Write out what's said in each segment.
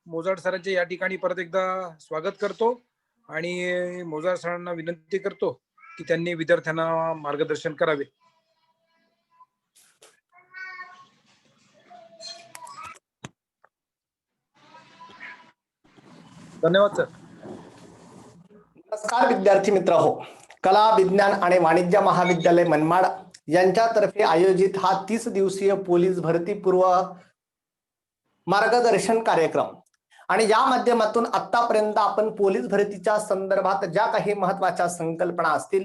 मोजाड सरांचे या ठिकाणी परत एकदा स्वागत करतो आणि मोजाड सरांना विनंती करतो की त्यांनी विद्यार्थ्यांना मार्गदर्शन करावे. धन्यवाद सर. नमस्कार विद्यार्थी मित्र हो. कला विज्ञान आणि वाणिज्य महाविद्यालय मनमाड यांच्यातर्फे आयोजित हा 30 दिवसीय पोलीस भरती पूर्व मार्गदर्शन कार्यक्रम आणि या माध्यमातून आतापर्यंत आपण पोलीस भरतीच्या संदर्भात ज्या काही महत्त्वाच्या संकल्पना असतील,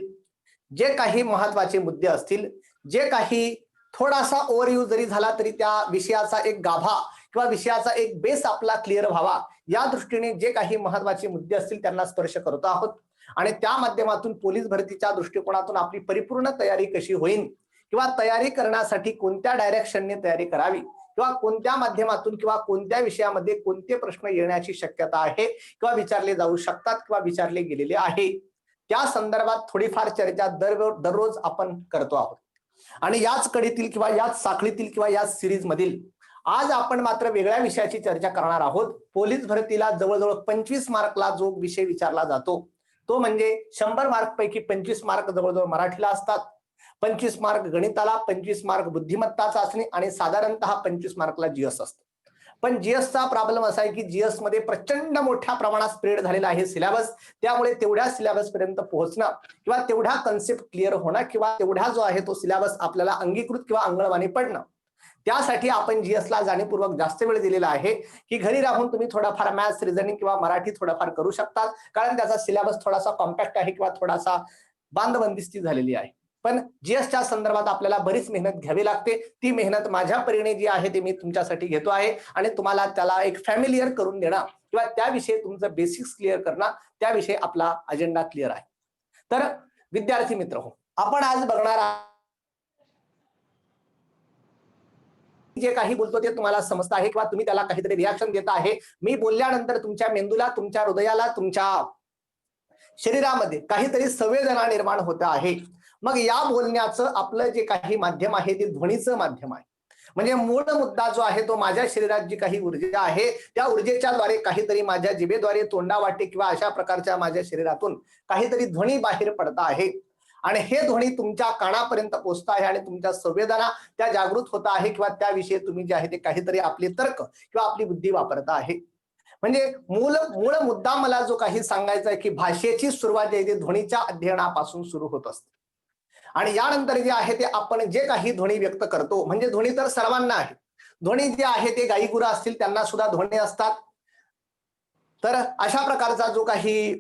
जे काही महत्त्वाचे मुद्दे असतील, जे काही थोडासा ओव्हरव्ह्यू जरी झाला तरी त्या विषयाचा एक गाभा किंवा विषयाचा एक बेस आपला क्लिअर व्हावा या दृष्टीने जे काही महत्त्वाचे मुद्दे असतील त्यांना स्पर्श करत आहोत. आणि त्या माध्यमातून पोलीस भरतीच्या दृष्टिकोनातून आपली परिपूर्ण तयारी कशी होईल किंवा तयारी करण्यासाठी कोणत्या डायरेक्शनने तयारी करावी किंवा कोणत्या माध्यमातून किंवा कोणत्या विषयामध्ये कोणते प्रश्न येण्याची शक्यता आहे किंवा विचारले जाऊ शकतात किंवा विचारले गेलेले आहे त्या संदर्भात थोडीफार चर्चा दररोज आपण करतो आहोत. आणि याच कडीतील किंवा याच साखळीतील किंवा याच सिरीज मधील आज आपण मात्र वेगळ्या विषयाची चर्चा करणार आहोत. पोलीस भरतीला जवळजवळ 25 मार्कला जो विषय विचारला जातो तो म्हणजे 100 मार्क पैकी 25 मार्क जवळजवळ मराठीला असतात, 25 मार्क गणिताला, 25 मार्क बुद्धिमत्ता चाचणी आणि साधारणतः 25 मार्कला जीएस असतं. पण जीएसचा प्रॉब्लेम असा आहे की जीएस मध्ये प्रचंड मोठ्या प्रमाणात स्प्रेड झालेला आहे सिलेबस. त्यामुळे तेवढ्या सिलेबस पर्यंत पोहोचणं किंवा तेवढा कन्सेप्ट क्लिअर होणं किंवा तेवढा जो आहे तो सिलेबस आपल्याला अंगीकृत किंवा अंगळवाणी पडणं, त्यासाठी आपण जीएसला जाणीवपूर्वक जास्त वेळ दिलेला आहे की घरी राहून तुम्ही थोडाफार मॅथ्स, रिझनिंग किंवा मराठी थोडाफार करू शकतात, कारण त्याचा सिलेबस थोडासा कॉम्पॅक्ट आहे किंवा थोडासा बांधबंदिस्ती झालेली आहे. पण जीएसच्या संदर्भात आपल्याला बरीच मेहनत घ्यावी लागते. ती मेहनत माझ्या परीने जी आहे ती मी तुमच्यासाठी घेतो आहे आणि तुम्हाला त्याला एक फॅमिलियर करून देणं किंवा त्याविषयी तुमचं बेसिक्स क्लिअर करणं, त्याविषयी आपला अजेंडा क्लिअर आहे. तर विद्यार्थी मित्र हो, आपण आज बघणार जे काही बोलतो ते तुम्हाला समजतं आहे किंवा तुम्ही त्याला काहीतरी रिॲक्शन देता आहे. मी बोलल्यानंतर तुमच्या मेंदूला, तुमच्या हृदयाला, तुमच्या शरीरामध्ये काहीतरी संवेदना निर्माण होत आहे. मग या बोलण्याचं आपलं जे काही माध्यम आहे ते ध्वनीचं माध्यम आहे. म्हणजे मूळ मुद्दा जो आहे तो माझ्या शरीरात जी काही ऊर्जा आहे त्या ऊर्जेच्या द्वारे काहीतरी माझ्या जिभेद्वारे, तोंडावाटे किंवा अशा प्रकारच्या माझ्या शरीरातून काहीतरी ध्वनी बाहेर पडत आहे आणि हे ध्वनी तुमच्या कानापर्यंत पोहोचत आहे आणि तुमच्या संवेदना त्या जागृत होत आहे किंवा त्याविषयी तुम्ही जे आहे ते काहीतरी आपले तर्क किंवा आपली बुद्धी वापरत आहे. म्हणजे मूळ मुद्दा मला जो काही सांगायचा आहे की भाषेची सुरुवात आहे ती ध्वनीच्या अध्ययनापासून सुरू होत असते आणि यानंतर जे आहे ते आपण जे काही ध्वनी व्यक्त करतो, म्हणजे ध्वनी तर सर्वांना आहे. ध्वनी जे आहे ते गाई गुरं असतील त्यांना सुद्धा ध्वनी असतात. तर अशा प्रकारचा जो काही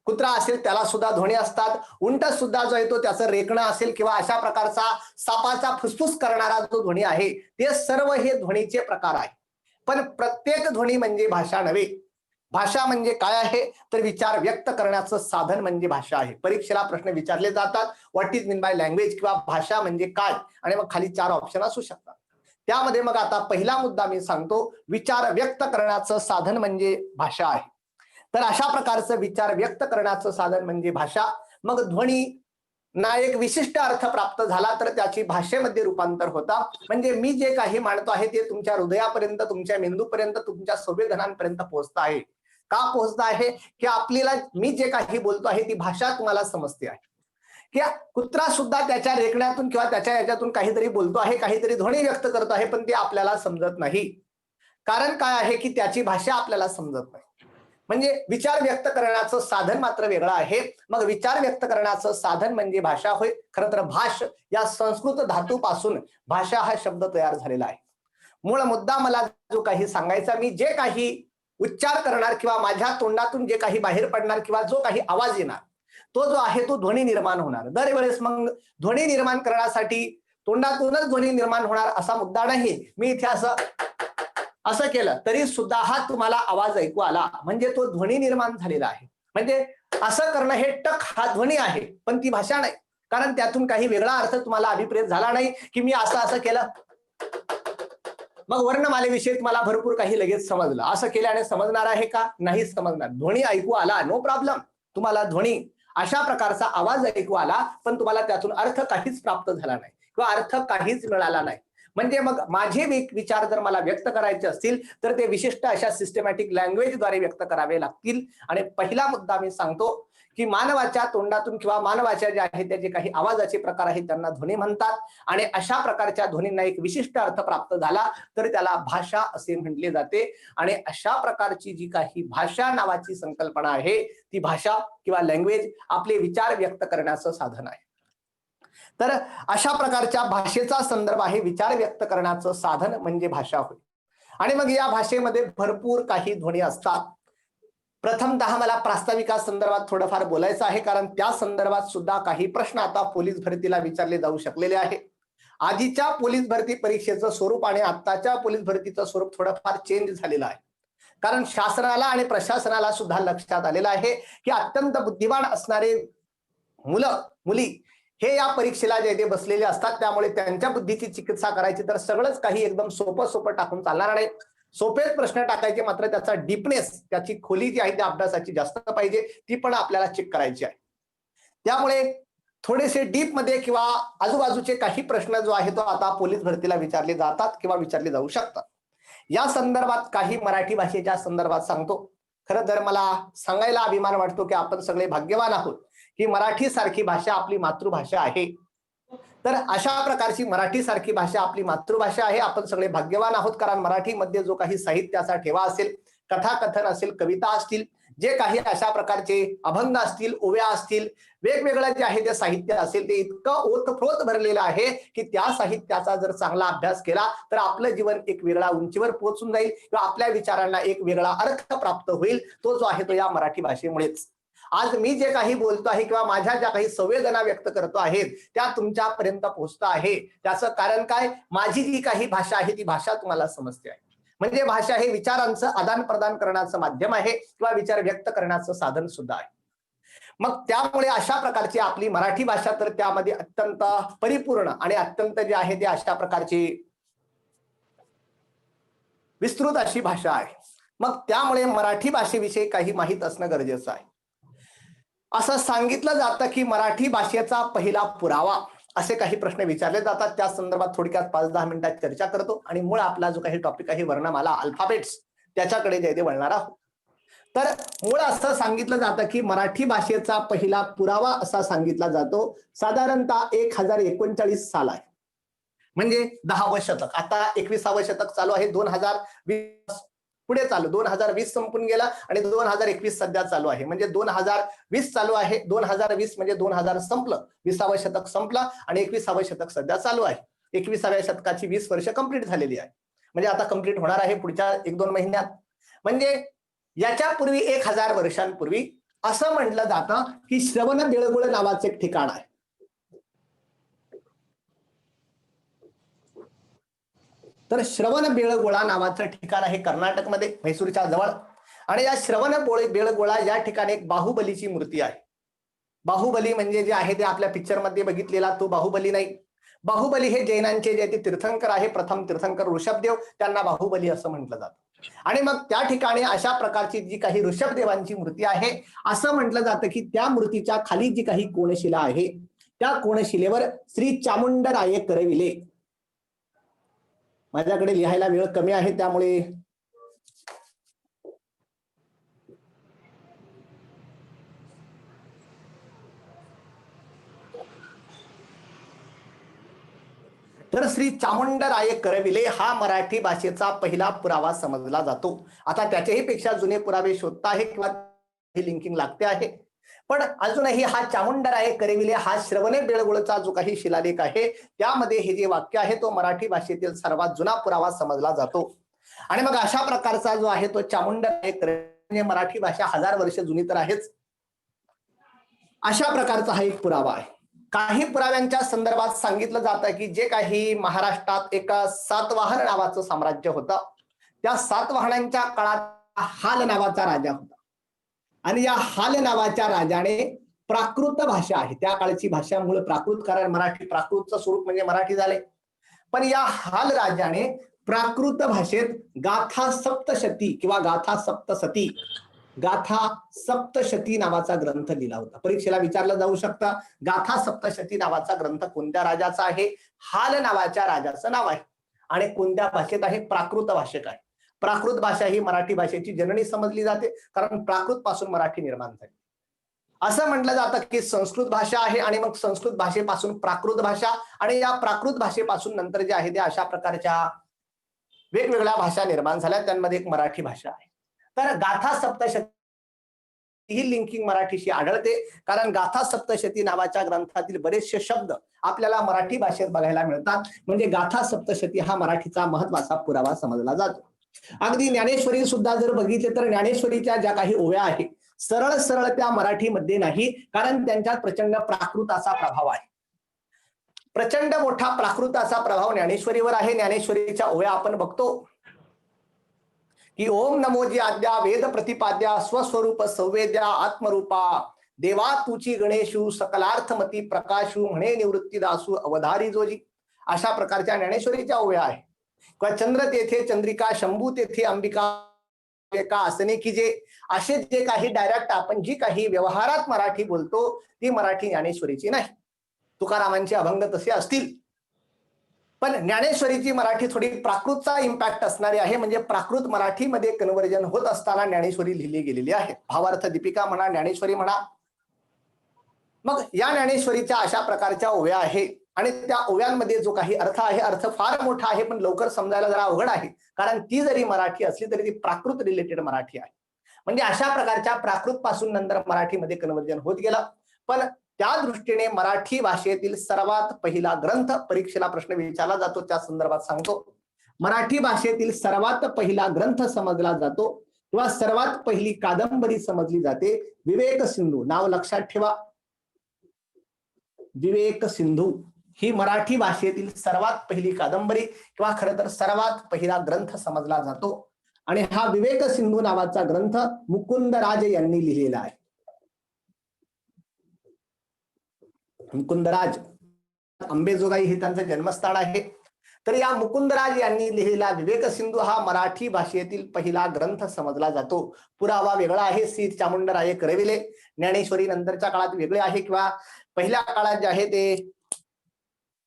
कुत्रा असेल त्याला सुद्धा ध्वनी असतात. उंट सुद्धा जो आहे तो त्याचं रेकणं असेल किंवा अशा प्रकारचा सापाचा फुसफुस करणारा जो ध्वनी आहे ते सर्व हे ध्वनीचे प्रकार आहे. पण प्रत्येक ध्वनी म्हणजे भाषा नव्हे. भाषा म्हणजे काय आहे तर विचार व्यक्त करण्याचं साधन म्हणजे भाषा आहे. परीक्षेला प्रश्न विचारले जातात, what is mean by language किंवा भाषा म्हणजे काय, आणि मग खाली 4 ऑप्शन असू शकतात. त्यामध्ये मग आता पहिला मुद्दा मी सांगतो, विचार व्यक्त करण्याचं साधन म्हणजे भाषा आहे. तर अशा प्रकारचं विचार व्यक्त करण्याचं साधन म्हणजे भाषा. मग ध्वनी ना एक विशिष्ट अर्थ प्राप्त झाला तर त्याची भाषेमध्ये रूपांतर होता. म्हणजे मी जे काही मांडतो आहे ते तुमच्या हृदयापर्यंत, तुमच्या मेंदूपर्यंत, तुमच्या संवेदनांपर्यंत पोहोचत आहे. का पोहोचत आहे की आपल्याला मी जे काही बोलतो आहे ती भाषा तुम्हाला समजते आहे. की कुत्रा सुद्धा त्याच्या रेकण्यातून किंवा त्याच्या याच्यातून काहीतरी बोलतो आहे, काहीतरी ध्वनी व्यक्त करतो आहे, पण ते आपल्याला समजत नाही. कारण काय आहे की त्याची भाषा आपल्याला समजत नाही. म्हणजे विचार व्यक्त करण्याचं साधन मात्र वेगळं आहे. मग विचार व्यक्त करण्याचं साधन म्हणजे भाषा होय. खरं तर भाष या संस्कृत धातूपासून भाषा हा शब्द तयार झालेला आहे. मूळ मुद्दा मला जो काही सांगायचा, मी जे काही उच्चार करणार किंवा माझ्या तोंडातून जे काही बाहेर पडणार किंवा जो काही आवाज येणार तो जो आहे तो ध्वनी निर्माण होणार. दरवेळेस मग ध्वनी निर्माण करण्यासाठी तोंडातूनच ध्वनी निर्माण होणार असा मुद्दा नाही. मी इथे असं केलं तरी सुद्धा हा तुम्हाला आवाज ऐकू आला म्हणजे तो ध्वनी निर्माण झालेला आहे. म्हणजे असं करणं हे टक हा ध्वनी आहे, पण ती भाषा नाही. कारण त्यातून काही वेगळा अर्थ तुम्हाला अभिप्रेत झाला नाही की मी असं केलं मग वर्णमालेविषयी तुम्हाला भरपूर काही लगेच समजलं. असं केल्याने समजणार आहे का? नाही समजणार. ध्वनी ऐकू आला, नो प्रॉब्लेम. तुम्हाला ध्वनी अशा प्रकारचा आवाज ऐकू आला, पण तुम्हाला त्यातून अर्थ काहीच प्राप्त झाला नाही किंवा अर्थ काहीच मिळाला नाही. म्हणजे मग माझे विचार जर मला व्यक्त करायचे असतील तर ते विशिष्ट अशा सिस्टमॅटिक लँग्वेजद्वारे व्यक्त करावे लागतील. आणि पहिला मुद्दा मी सांगतो की मानवाच्या तोंडातून किंवा मानवाच्या जे आहे त्याचे काही आवाजाचे प्रकार आहेत त्यांना ध्वनी म्हणतात. आणि अशा प्रकारच्या ध्वनींना एक विशिष्ट अर्थ प्राप्त झाला तर त्याला भाषा असे म्हटले जाते. आणि अशा प्रकारची जी काही भाषा नावाची संकल्पना आहे ती भाषा किंवा लँग्वेज आपले विचार व्यक्त करण्याचं साधन आहे. तर अशा प्रकारच्या भाषेचा संदर्भ आहे विचार व्यक्त करण्याचं साधन म्हणजे भाषा होय. आणि मग या भाषेमध्ये भरपूर काही ध्वनी असतात. प्रथमतः मला प्रास्ताविका संदर्भात थोडंफार बोलायचं आहे, कारण त्या संदर्भात सुद्धा काही प्रश्न आता पोलीस भरतीला विचारले जाऊ शकलेले आहे. आधीच्या पोलीस भरती परीक्षेचं स्वरूप आणि आत्ताच्या पोलीस भरतीचं स्वरूप थोडंफार चेंज झालेलं आहे. कारण शासनाला आणि प्रशासनाला सुद्धा लक्षात आलेलं आहे की अत्यंत बुद्धिमान असणारे मुलं मुली हे या परीक्षेला जे ते बसलेले असतात. त्यामुळे त्यांच्या बुद्धीची चिकित्सा करायची तर सगळंच काही एकदम सोपं टाकून चालणार नाही. सोपेच प्रश्न टाकायचे, मात्र त्याचा डीपनेस, त्याची खोली जी आहे त्या अभ्यासाची जास्त पाहिजे, ती पण आपल्याला चेक करायची आहे. त्यामुळे थोडेसे डीप मध्ये किंवा आजूबाजूचे काही प्रश्न जो आहे तो आता पोलीस भरतीला विचारले जातात किंवा विचारले जाऊ शकतात. या संदर्भात काही मराठी भाषेच्या संदर्भात सांगतो. खरं तर मला सांगायला अभिमान वाटतो की आपण सगळे भाग्यवान आहोत की मराठी सारखी भाषा आपली मातृभाषा आहे. तर अशा प्रकारची मराठी सारखी भाषा आपली मातृभाषा आहे. आपण सगळे भाग्यवान आहोत, कारण मराठीमध्ये जो काही साहित्याचा ठेवा असेल, कथाकथन असेल, कविता असतील, जे काही अशा प्रकारचे अभंग असतील, ओव्या असतील, वेगवेगळं जे आहे ते साहित्य असेल ते इतकं ओतप्रोत भरलेलं आहे की त्या साहित्याचा जर चांगला अभ्यास केला तर आपलं जीवन एक वेगळ्या उंचीवर पोहोचून जाईल किंवा आपल्या विचारांना एक वेगळा अर्थ प्राप्त होईल. तो जो आहे तो या मराठी भाषेमुळेच. आज मी जे काही बोलतो आहे किंवा माझ्या ज्या काही संवेदना व्यक्त करतो आहेत त्या तुमच्यापर्यंत पोहोचत आहे. त्याचं कारण काय? माझी जी काही भाषा आहे ती भाषा तुम्हाला समजते आहे. म्हणजे भाषा हे विचारांचं आदान प्रदान करण्याचं माध्यम आहे किंवा विचार व्यक्त करण्याचं साधन सुद्धा आहे. मग त्यामुळे अशा प्रकारची आपली मराठी भाषा तर त्यामध्ये अत्यंत परिपूर्ण आणि अत्यंत जे आहे ते अशा प्रकारची विस्तृत अशी भाषा आहे. मग त्यामुळे मराठी भाषेविषयी काही माहित असणं गरजेचं आहे. असं सांगितलं जातं की मराठी भाषेचा पहिला पुरावा, असे काही प्रश्न विचारले जातात. त्या संदर्भात थोडक्यात 5-10 मिनिटात चर्चा करतो आणि मूळ आपला जो काही टॉपिक आहे वर्णमाला अल्फाबेट्स त्याच्याकडे जे ते वळणार आहोत. तर मूळ असं सांगितलं जातं की मराठी भाषेचा पहिला पुरावा असा सांगितला जातो साधारणतः 1039 साल आहे. म्हणजे 10वं शतक. आता 21वं शतक चालू आहे. 2020 पुढे चालू, 2020 संपून गेला आणि 2021 सध्या चालू आहे. म्हणजे 2020 चालू आहे. 2020 म्हणजे 2000 संपलं, 20वं शतक संपलं आणि 21वं शतक सध्या चालू आहे. 21व्या शतकाची 20 वर्ष कंप्लीट झालेली आहे. म्हणजे आता कंप्लीट होणार आहे पुढच्या 1-2 महिन्यात. म्हणजे याच्यापूर्वी 1000 वर्षांपूर्वी असं म्हटलं जातं की श्रवणबेळगोळ नावाचं एक ठिकाण आहे. तर श्रवणबेळगोळा नावाचं ठिकाण आहे कर्नाटकमध्ये, म्हैसूरच्या जवळ. आणि या श्रवणबेळगोळा या ठिकाणी एक बाहुबलीची मूर्ती आहे. बाहुबली म्हणजे जे आहे ते आपल्या पिक्चर मध्ये बघितलेला तो बाहुबली नाही. बाहुबली हे जैनांचे जे ते तीर्थंकर आहे, प्रथम तीर्थंकर ऋषभदेव, त्यांना बाहुबली असं म्हटलं जातं. आणि मग त्या ठिकाणी अशा प्रकारची जी काही ऋषभदेवांची मूर्ती आहे, असं म्हटलं जातं की त्या मूर्तीच्या खाली जी काही कोनशिला आहे त्या कोनशिलेवर श्री चामुंडराय करविले. माझ्याकडे लिहायला वेळ कमी आहे त्यामुळे तर श्री चामुंडराय करविले हा मराठी भाषेचा पहिला पुरावा समजला जातो. आता त्याच्याही पेक्षा जुने पुरावे शोधता आहे किंवा लिंकिंग लागते आहे, पण अजूनही हा चामुंडराय करविले हा श्रवणबेळगोळचा जो काही शिलालेख आहे त्यामध्ये हे जे वाक्य आहे तो मराठी भाषेतील सर्वात जुना पुरावा समजला जातो. आणि मग अशा प्रकारचा जो आहे तो चामुंडराय करविले, मराठी भाषा 1000 वर्ष जुनी तर आहेच, अशा प्रकारचा हा एक पुरावा आहे. काही पुराव्यांच्या संदर्भात सांगितलं जातं की जे काही महाराष्ट्रात एक सातवाहन नावाचं साम्राज्य होतं, त्या सातवाहनांच्या काळात हाल नावाचा राजा होता. आणि या हाल नावाच्या राजाने प्राकृत भाषा आहे, त्या काळची भाषा मूळ प्राकृत, कारण मराठी प्राकृतचं स्वरूप म्हणजे मराठी झाले. पण या हाल राजाने प्राकृत भाषेत गाथा सप्तशती किंवा गाथा सप्तसती, गाथा सप्तशती नावाचा ग्रंथ लिहिला होता. परीक्षेला विचारलं जाऊ शकतं गाथा सप्तशती नावाचा ग्रंथ कोणत्या राजाचा आहे? हाल नावाच्या राजाचं नाव आहे. आणि कोणत्या भाषेत आहे? प्राकृत भाषेत आहे. प्राकृत भाषा ही मराठी भाषेची जननी समजली जाते, कारण प्राकृत पासून मराठी निर्माण झाली. असं म्हटलं जातं की संस्कृत भाषा आहे आणि मग संस्कृत भाषेपासून प्राकृत भाषा, आणि या प्राकृत भाषेपासून नंतर जे आहे ते अशा प्रकारच्या वेगवेगळ्या भाषा निर्माण झाल्या, त्यांमध्ये एक मराठी भाषा आहे. तर गाथा सप्तशती ही लिंकिंग मराठीशी आढळते, कारण गाथा सप्तशती नावाच्या ग्रंथातील बरेचसे शब्द आपल्याला मराठी भाषेत बघायला मिळतात. म्हणजे गाथा सप्तशती हा मराठीचा महत्वाचा पुरावा समजला जातो. अगदी ज्ञानेश्वरी सुद्धा जर बघितले तर ज्ञानेश्वरीच्या ज्या काही ओव्या आहेत सरळ सरळ त्या मराठीमध्ये नाही, कारण त्यांच्यात प्रचंड प्राकृताचा प्रभाव आहे. प्रचंड मोठा प्राकृताचा प्रभाव ज्ञानेश्वरीवर आहे. ज्ञानेश्वरीच्या ओव्या आपण बघतो की ओम नमोजी आद्या वेद प्रतिपाद्या स्वस्वरूप संवेद्या आत्मरूपा देवा तुची गणेशू सकलार्थमती प्रकाशू म्हणे निवृत्ती दासू अवधारी जोजी. अशा प्रकारच्या ज्ञानेश्वरीच्या ओव्या आहे. किंवा चंद्र तेथे चंद्रिका शंभू तेथे अंबिका का असणे की जे, असे जे काही डायरेक्ट आपण जी काही व्यवहारात मराठी बोलतो ती मराठी ज्ञानेश्वरीची नाही. तुकारामांचे अभंग तसे असतील, पण ज्ञानेश्वरीची मराठी थोडी प्राकृतचा इम्पॅक्ट असणारी आहे. म्हणजे प्राकृत मराठीमध्ये कन्व्हर्जन होत असताना ज्ञानेश्वरी लिहिली गेलेली आहे. भावार्थ दीपिका म्हणा, ज्ञानेश्वरी म्हणा. मग या ज्ञानेश्वरीच्या अशा प्रकारच्या ओव्या आहे, आणि त्या ओव्यांमध्ये जो काही अर्थ आहे, अर्थ फार मोठा आहे, पण लवकर समजायला जरा अवघड आहे, कारण ती जरी मराठी असली तरी ती प्राकृत रिलेटेड मराठी आहे. म्हणजे अशा प्रकारच्या प्राकृत पासून नंतर मराठीमध्ये कन्व्हर्जन होत गेलं. पण त्या दृष्टीने मराठी भाषेतील सर्वात पहिला ग्रंथ, परीक्षेला प्रश्न विचारला जातो त्या संदर्भात सांगतो, मराठी भाषेतील सर्वात पहिला ग्रंथ समजला जातो किंवा सर्वात पहिली कादंबरी समजली जाते विवेक सिंधू. नाव लक्षात ठेवा, विवेक सिंधू ही मराठी भाषेतील सर्वात पहिली कादंबरी किंवा खरं तर सर्वात पहिला ग्रंथ समजला जातो. आणि हा विवेक सिंधू नावाचा ग्रंथ मुकुंदराज यांनी लिहिलेला आहे. मुकुंदराज, अंबेजोगाई हे त्यांचं जन्मस्थान आहे. तर या मुकुंदराज यांनी लिहिलेला विवेक सिंधू हा मराठी भाषेतील पहिला ग्रंथ समजला जातो. पुरावा वेगळा आहे, सी चामुंडराये करविले. ज्ञानेश्वरी नंतरच्या काळात वेगळे आहे, किंवा पहिल्या काळात जे आहे ते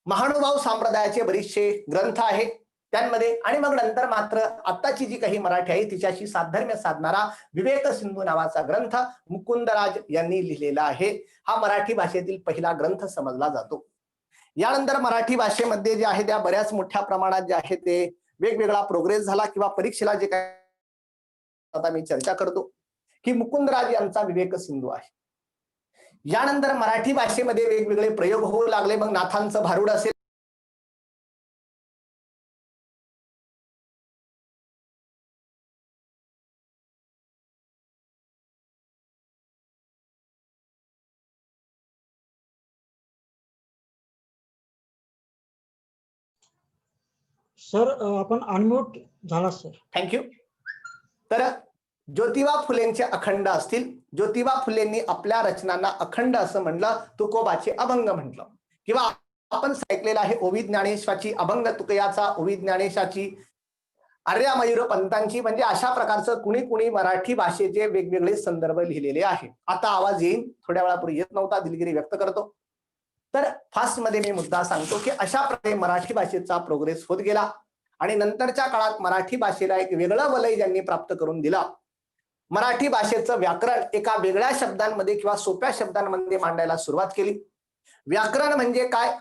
महानुभाव संप्रदायाचे बरेचसे ग्रंथ आहे त्यांमध्ये, आणि मग नंतर मात्र आत्ताची जी काही मराठी आहे तिच्याशी साधर्म्य साधणारा विवेक सिंधू नावाचा ग्रंथ मुकुंदराज यांनी लिहिलेला आहे. हा मराठी भाषेतील पहिला ग्रंथ समजला जातो. यानंतर मराठी भाषेमध्ये जे आहे त्या बऱ्याच मोठ्या प्रमाणात जे आहे ते वेगवेगळा प्रोग्रेस झाला, किंवा परीक्षेला जे काय आता मी चर्चा करतो की मुकुंदराज यांचा विवेक सिंधू आहे. यानंतर मराठी भाषेमध्ये वेगवेगळे प्रयोग होऊ लागले. मग नाथांचं भारुड असेल, सर आपण अनम्यूट झाला सर. थँक्यू. तर ज्योतिबा फुलेंचे अखंड असतील, ज्योतिबा फुलेंनी आपल्या रचनांना अखंड असं म्हणलं, तुकोबाचे अभंग म्हटलं, किंवा आपण ऐकलेलं आहे ओवी ज्ञानेशाची अभंग तुकयाचा, ओवी ज्ञानेशाची, आर्यामयूर पंतांची. म्हणजे अशा प्रकारचं कुणी कुणी मराठी भाषेचे वेगवेगळे संदर्भ लिहिलेले आहे. आता आवाज येईल, थोड्या वेळापूर्वी येत नव्हता, दिलगिरी व्यक्त करतो. तर फास्ट मध्ये मी मुद्दा सांगतो की अशा प्रकारे मराठी भाषेचा प्रोग्रेस होत गेला, आणि नंतरच्या काळात मराठी भाषेला एक वेगळं वलय ज्यांनी प्राप्त करून दिला. मराठी भाषेचं व्याकरण एका वेगळ्या शब्दांमध्ये किंवा सोप्या शब्दांमध्ये मांडायला सुरुवात केली. व्याकरण म्हणजे काय?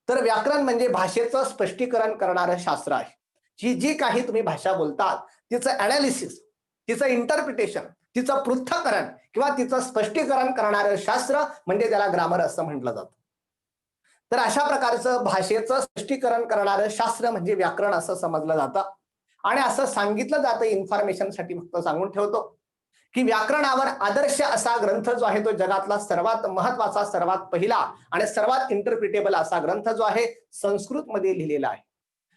तर व्याकरण म्हणजे भाषेचं स्पष्टीकरण करणारं शास्त्र आहे. ही जी काही तुम्ही भाषा बोलतात तिचं अनालिसिस, तिचं इंटरप्रिटेशन, तिचं पृथक्करण किंवा तिचं स्पष्टीकरण करणारं शास्त्र म्हणजे त्याला ग्रामर असं म्हटलं जातं. तर अशा प्रकारचं भाषेचं स्पष्टीकरण करणारं शास्त्र म्हणजे व्याकरण असं समजलं जातं. आणि असं सांगितलं जातं, इन्फॉर्मेशनसाठी फक्त सांगून ठेवतो की व्याकरणावर आदर्श असा ग्रंथ जो आहे तो जगातला सर्वात महत्वाचा, सर्वात पहिला आणि सर्वात इंटरप्रिटेबल असा ग्रंथ जो आहे संस्कृत मध्ये लिहिलेला आहे.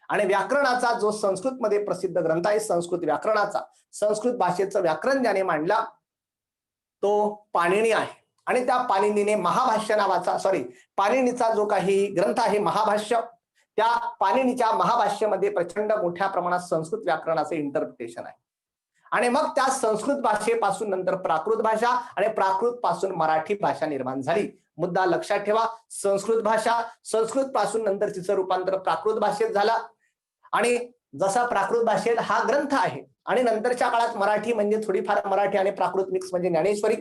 आणि व्याकरणाचा जो संस्कृत मध्ये प्रसिद्ध ग्रंथ आहे संस्कृत व्याकरणाचा, संस्कृत भाषेचं व्याकरण ज्याने मांडला तो पाणिनी आहे. आणि त्या पाणिनीने महाभाष्य नावाचा, पाणिनीचा जो काही ग्रंथ आहे महाभाष्य, त्या पाणिनीच्या महाभाष्यामध्ये प्रचंड मोठ्या प्रमाणात संस्कृत व्याकरणाचे इंटरप्रिटेशन आहे. आणि मग त्या संस्कृत भाषेपासून नंतर प्राकृत भाषा, आणि प्राकृत पासून मराठी भाषा निर्माण झाली. मुद्दा लक्षात ठेवा, संस्कृत भाषा, संस्कृत पासून नंतर तिचं रूपांतर प्राकृत भाषेत झाला. आणि जसा प्राकृत भाषेत हा ग्रंथ आहे आणि नंतरच्या काळात मराठी म्हणजे थोडीफार मराठी आणि प्राकृत मिक्स म्हणजे ज्ञानेश्वरी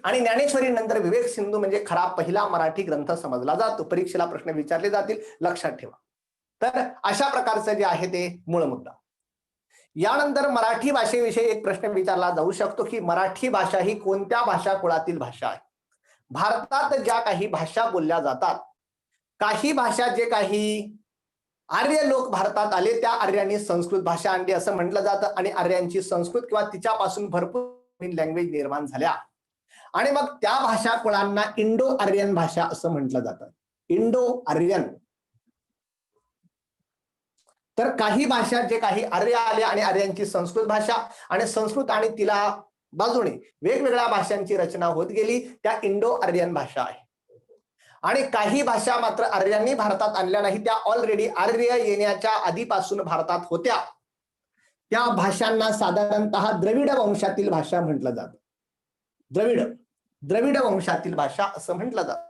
आणि ज्ञानेश्वरी नंतर विवेक सिंधू म्हणजे खरा पहिला मराठी ग्रंथ समजला जातो. परीक्षेला प्रश्न विचारले जातील, लक्षात ठेवा. तर अशा प्रकारचं जे आहे ते मूळ मुद्दा. यानंतर मराठी भाषेविषयी एक प्रश्न विचारला जाऊ शकतो की मराठी भाषा ही कोणत्या भाषा कुळातील भाषा आहे. भारतात ज्या काही भाषा बोलल्या जातात, काही भाषा जे काही आर्य लोक भारतात आले त्या आर्यांनी संस्कृत भाषा आणली असं म्हटलं जातं आणि आर्यांची संस्कृत किंवा तिच्यापासून भरपूर लँग्वेज निर्माण झाल्या आणि मग त्या भाषा कुळांना इंडो आर्यन भाषा असं म्हटलं जातं. Indo Aryan. तर काही भाषा जे काही आर्य आले आणि आर्यांची संस्कृत भाषा आणि संस्कृत आणि तिला बाजूने वेगवेगळ्या भाषांची रचना होत गेली, त्या इंडो आर्यन भाषा आहे. आणि काही भाषा मात्र आर्यांनी भारतात आणल्या नाही, त्या ऑलरेडी आर्य येण्याच्या आधीपासून भारतात होत्या. त्या भाषांना साधारणतः द्रविड वंशातील भाषा म्हटलं जातं. द्रविड वंशातील भाषा असं म्हटलं जातं.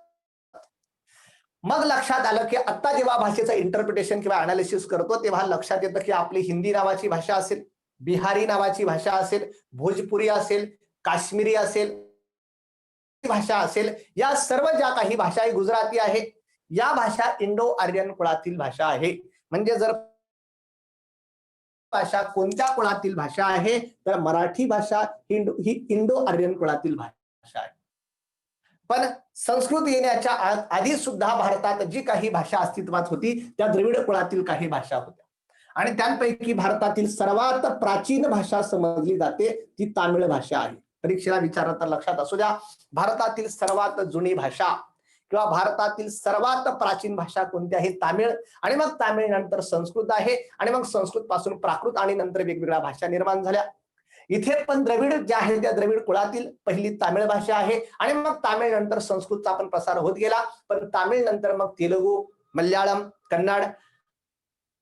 मग लक्षात आलं की आता जेव्हा भाषेचं इंटरप्रिटेशन किंवा अनालिसिस करतो तेव्हा लक्षात येतं की आपली हिंदी नावाची भाषा असेल, बिहारी नावाची भाषा असेल, भोजपुरी असेल, काश्मीरी असेल, भाषा असेल, या सर्व ज्या काही भाषा आहे, गुजराती आहे, या भाषा इंडो आर्यन कुळातील भाषा आहे. म्हणजे जर भाषा कोणत्या कुळातील भाषा आहे तर मराठी भाषा ही इंडो आर्यन कुळातील भाषा आहे. पण संस्कृत येण्याच्या आधी सुद्धा भारतात जी काही भाषा अस्तित्वात होती त्या द्रविड कुळातील काही भाषा होत्या आणि त्यांपैकी भारतातील सर्वात प्राचीन भाषा समजली जाते ती तामिळ भाषा आहे. परीक्षेला विचारलं तर लक्षात असू द्या, भारतातील सर्वात जुनी भाषा किंवा भारतातील सर्वात प्राचीन भाषा कोणती आहे? तामिळ. आणि मग तामिळ नंतर संस्कृत आहे आणि मग संस्कृत पासून प्राकृत आणि नंतर वेगवेगळ्या भाषा निर्माण झाल्या. इथे पण द्रविड जे आहे त्या द्रविड कुळातील पहिली तामिळ भाषा आहे आणि मग तामिळ नंतर संस्कृतचा पण प्रसार होत गेला. पण तामिळ नंतर मग तेलुगू, मल्याळम, कन्नड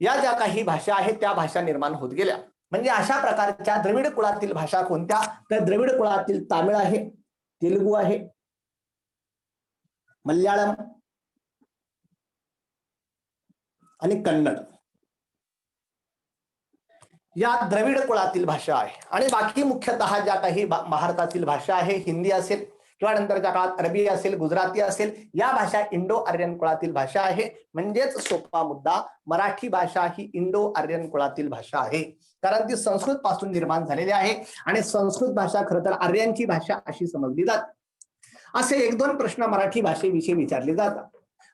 या ज्या काही भाषा आहेत त्या भाषा निर्माण होत गेल्या. म्हणजे अशा प्रकारच्या द्रविड कुळातील भाषा कोणत्या? तर द्रविड कुळातील तामिळ आहे, तेलुगू आहे, मल्याळम आणि कन्नड या द्रविड कुळातील भाषा आहे. आणि बाकी मुख्यतः ज्या काही भारतातील भाषा आहे, हिंदी असेल किंवा नंतरच्या काळात अरबी असेल, गुजराती असेल, या भाषा इंडो आर्यन कुळातील भाषा आहे. म्हणजेच सोपा मुद्दा, मराठी भाषा ही इंडो आर्यन कुळातील भाषा आहे कारण ती संस्कृत पासून निर्माण झालेली आहे आणि संस्कृत भाषा खरं तर आर्यांची भाषा अशी समजली जाते. असे एक दोन प्रश्न मराठी भाषेविषयी विचारले जातात.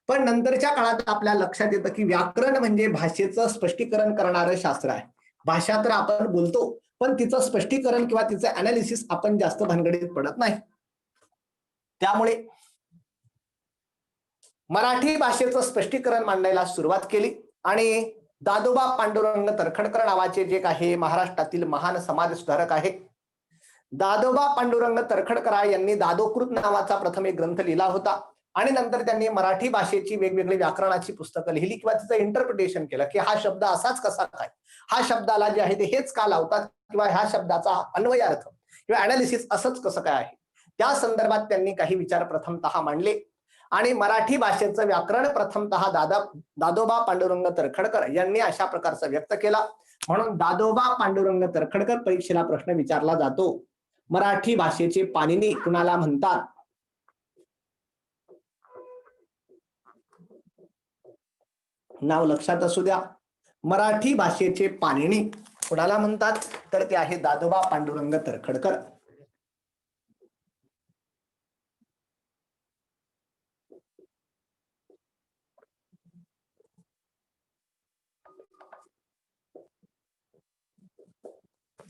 पण नंतरच्या काळात आपल्या लक्षात येतं की व्याकरण म्हणजे भाषेचं स्पष्टीकरण करणारं शास्त्र आहे. भाषा तर आपण बोलतो पण तिचं स्पष्टीकरण किंवा तिचं अनालिसिस आपण जास्त भानगडीत पडत नाही. त्यामुळे मराठी भाषेचं स्पष्टीकरण मांडायला सुरुवात केली आणि दादोबा पांडुरंग तरखडकर नावाचे जे काही महाराष्ट्रातील महान समाज सुधारक आहे, दादोबा पांडुरंग तरखडकर यांनी दादोकृत नावाचा प्रथम एक ग्रंथ लिहिला होता आणि नंतर त्यांनी मराठी भाषेची वेगवेगळी व्याकरणाची पुस्तकं लिहिली किंवा तिचं इंटरप्रिटेशन केलं की हा शब्द असाच कसा काय, हा शब्दाला जे आहे ते हेच का लावतात किंवा ह्या शब्दाचा अन्वयार्थ किंवा अनालिसिस असंच कसं काय आहे. त्या संदर्भात त्यांनी काही विचार प्रथमतः मांडले आणि मराठी भाषेचं व्याकरण प्रथमतः दादोबा पांडुरंग तरखडकर यांनी अशा प्रकारचा व्यक्त केला. म्हणून दादोबा पांडुरंग तरखडकर परीक्षेला प्रश्न विचारला जातो, मराठी भाषेचे पाणिनी कुणाला म्हणतात? नाव लक्षात असू द्या, मराठी भाषेचे पाणिनी कुणाला म्हणतात तर ते आहे दादोबा पांडुरंग तरखडकर.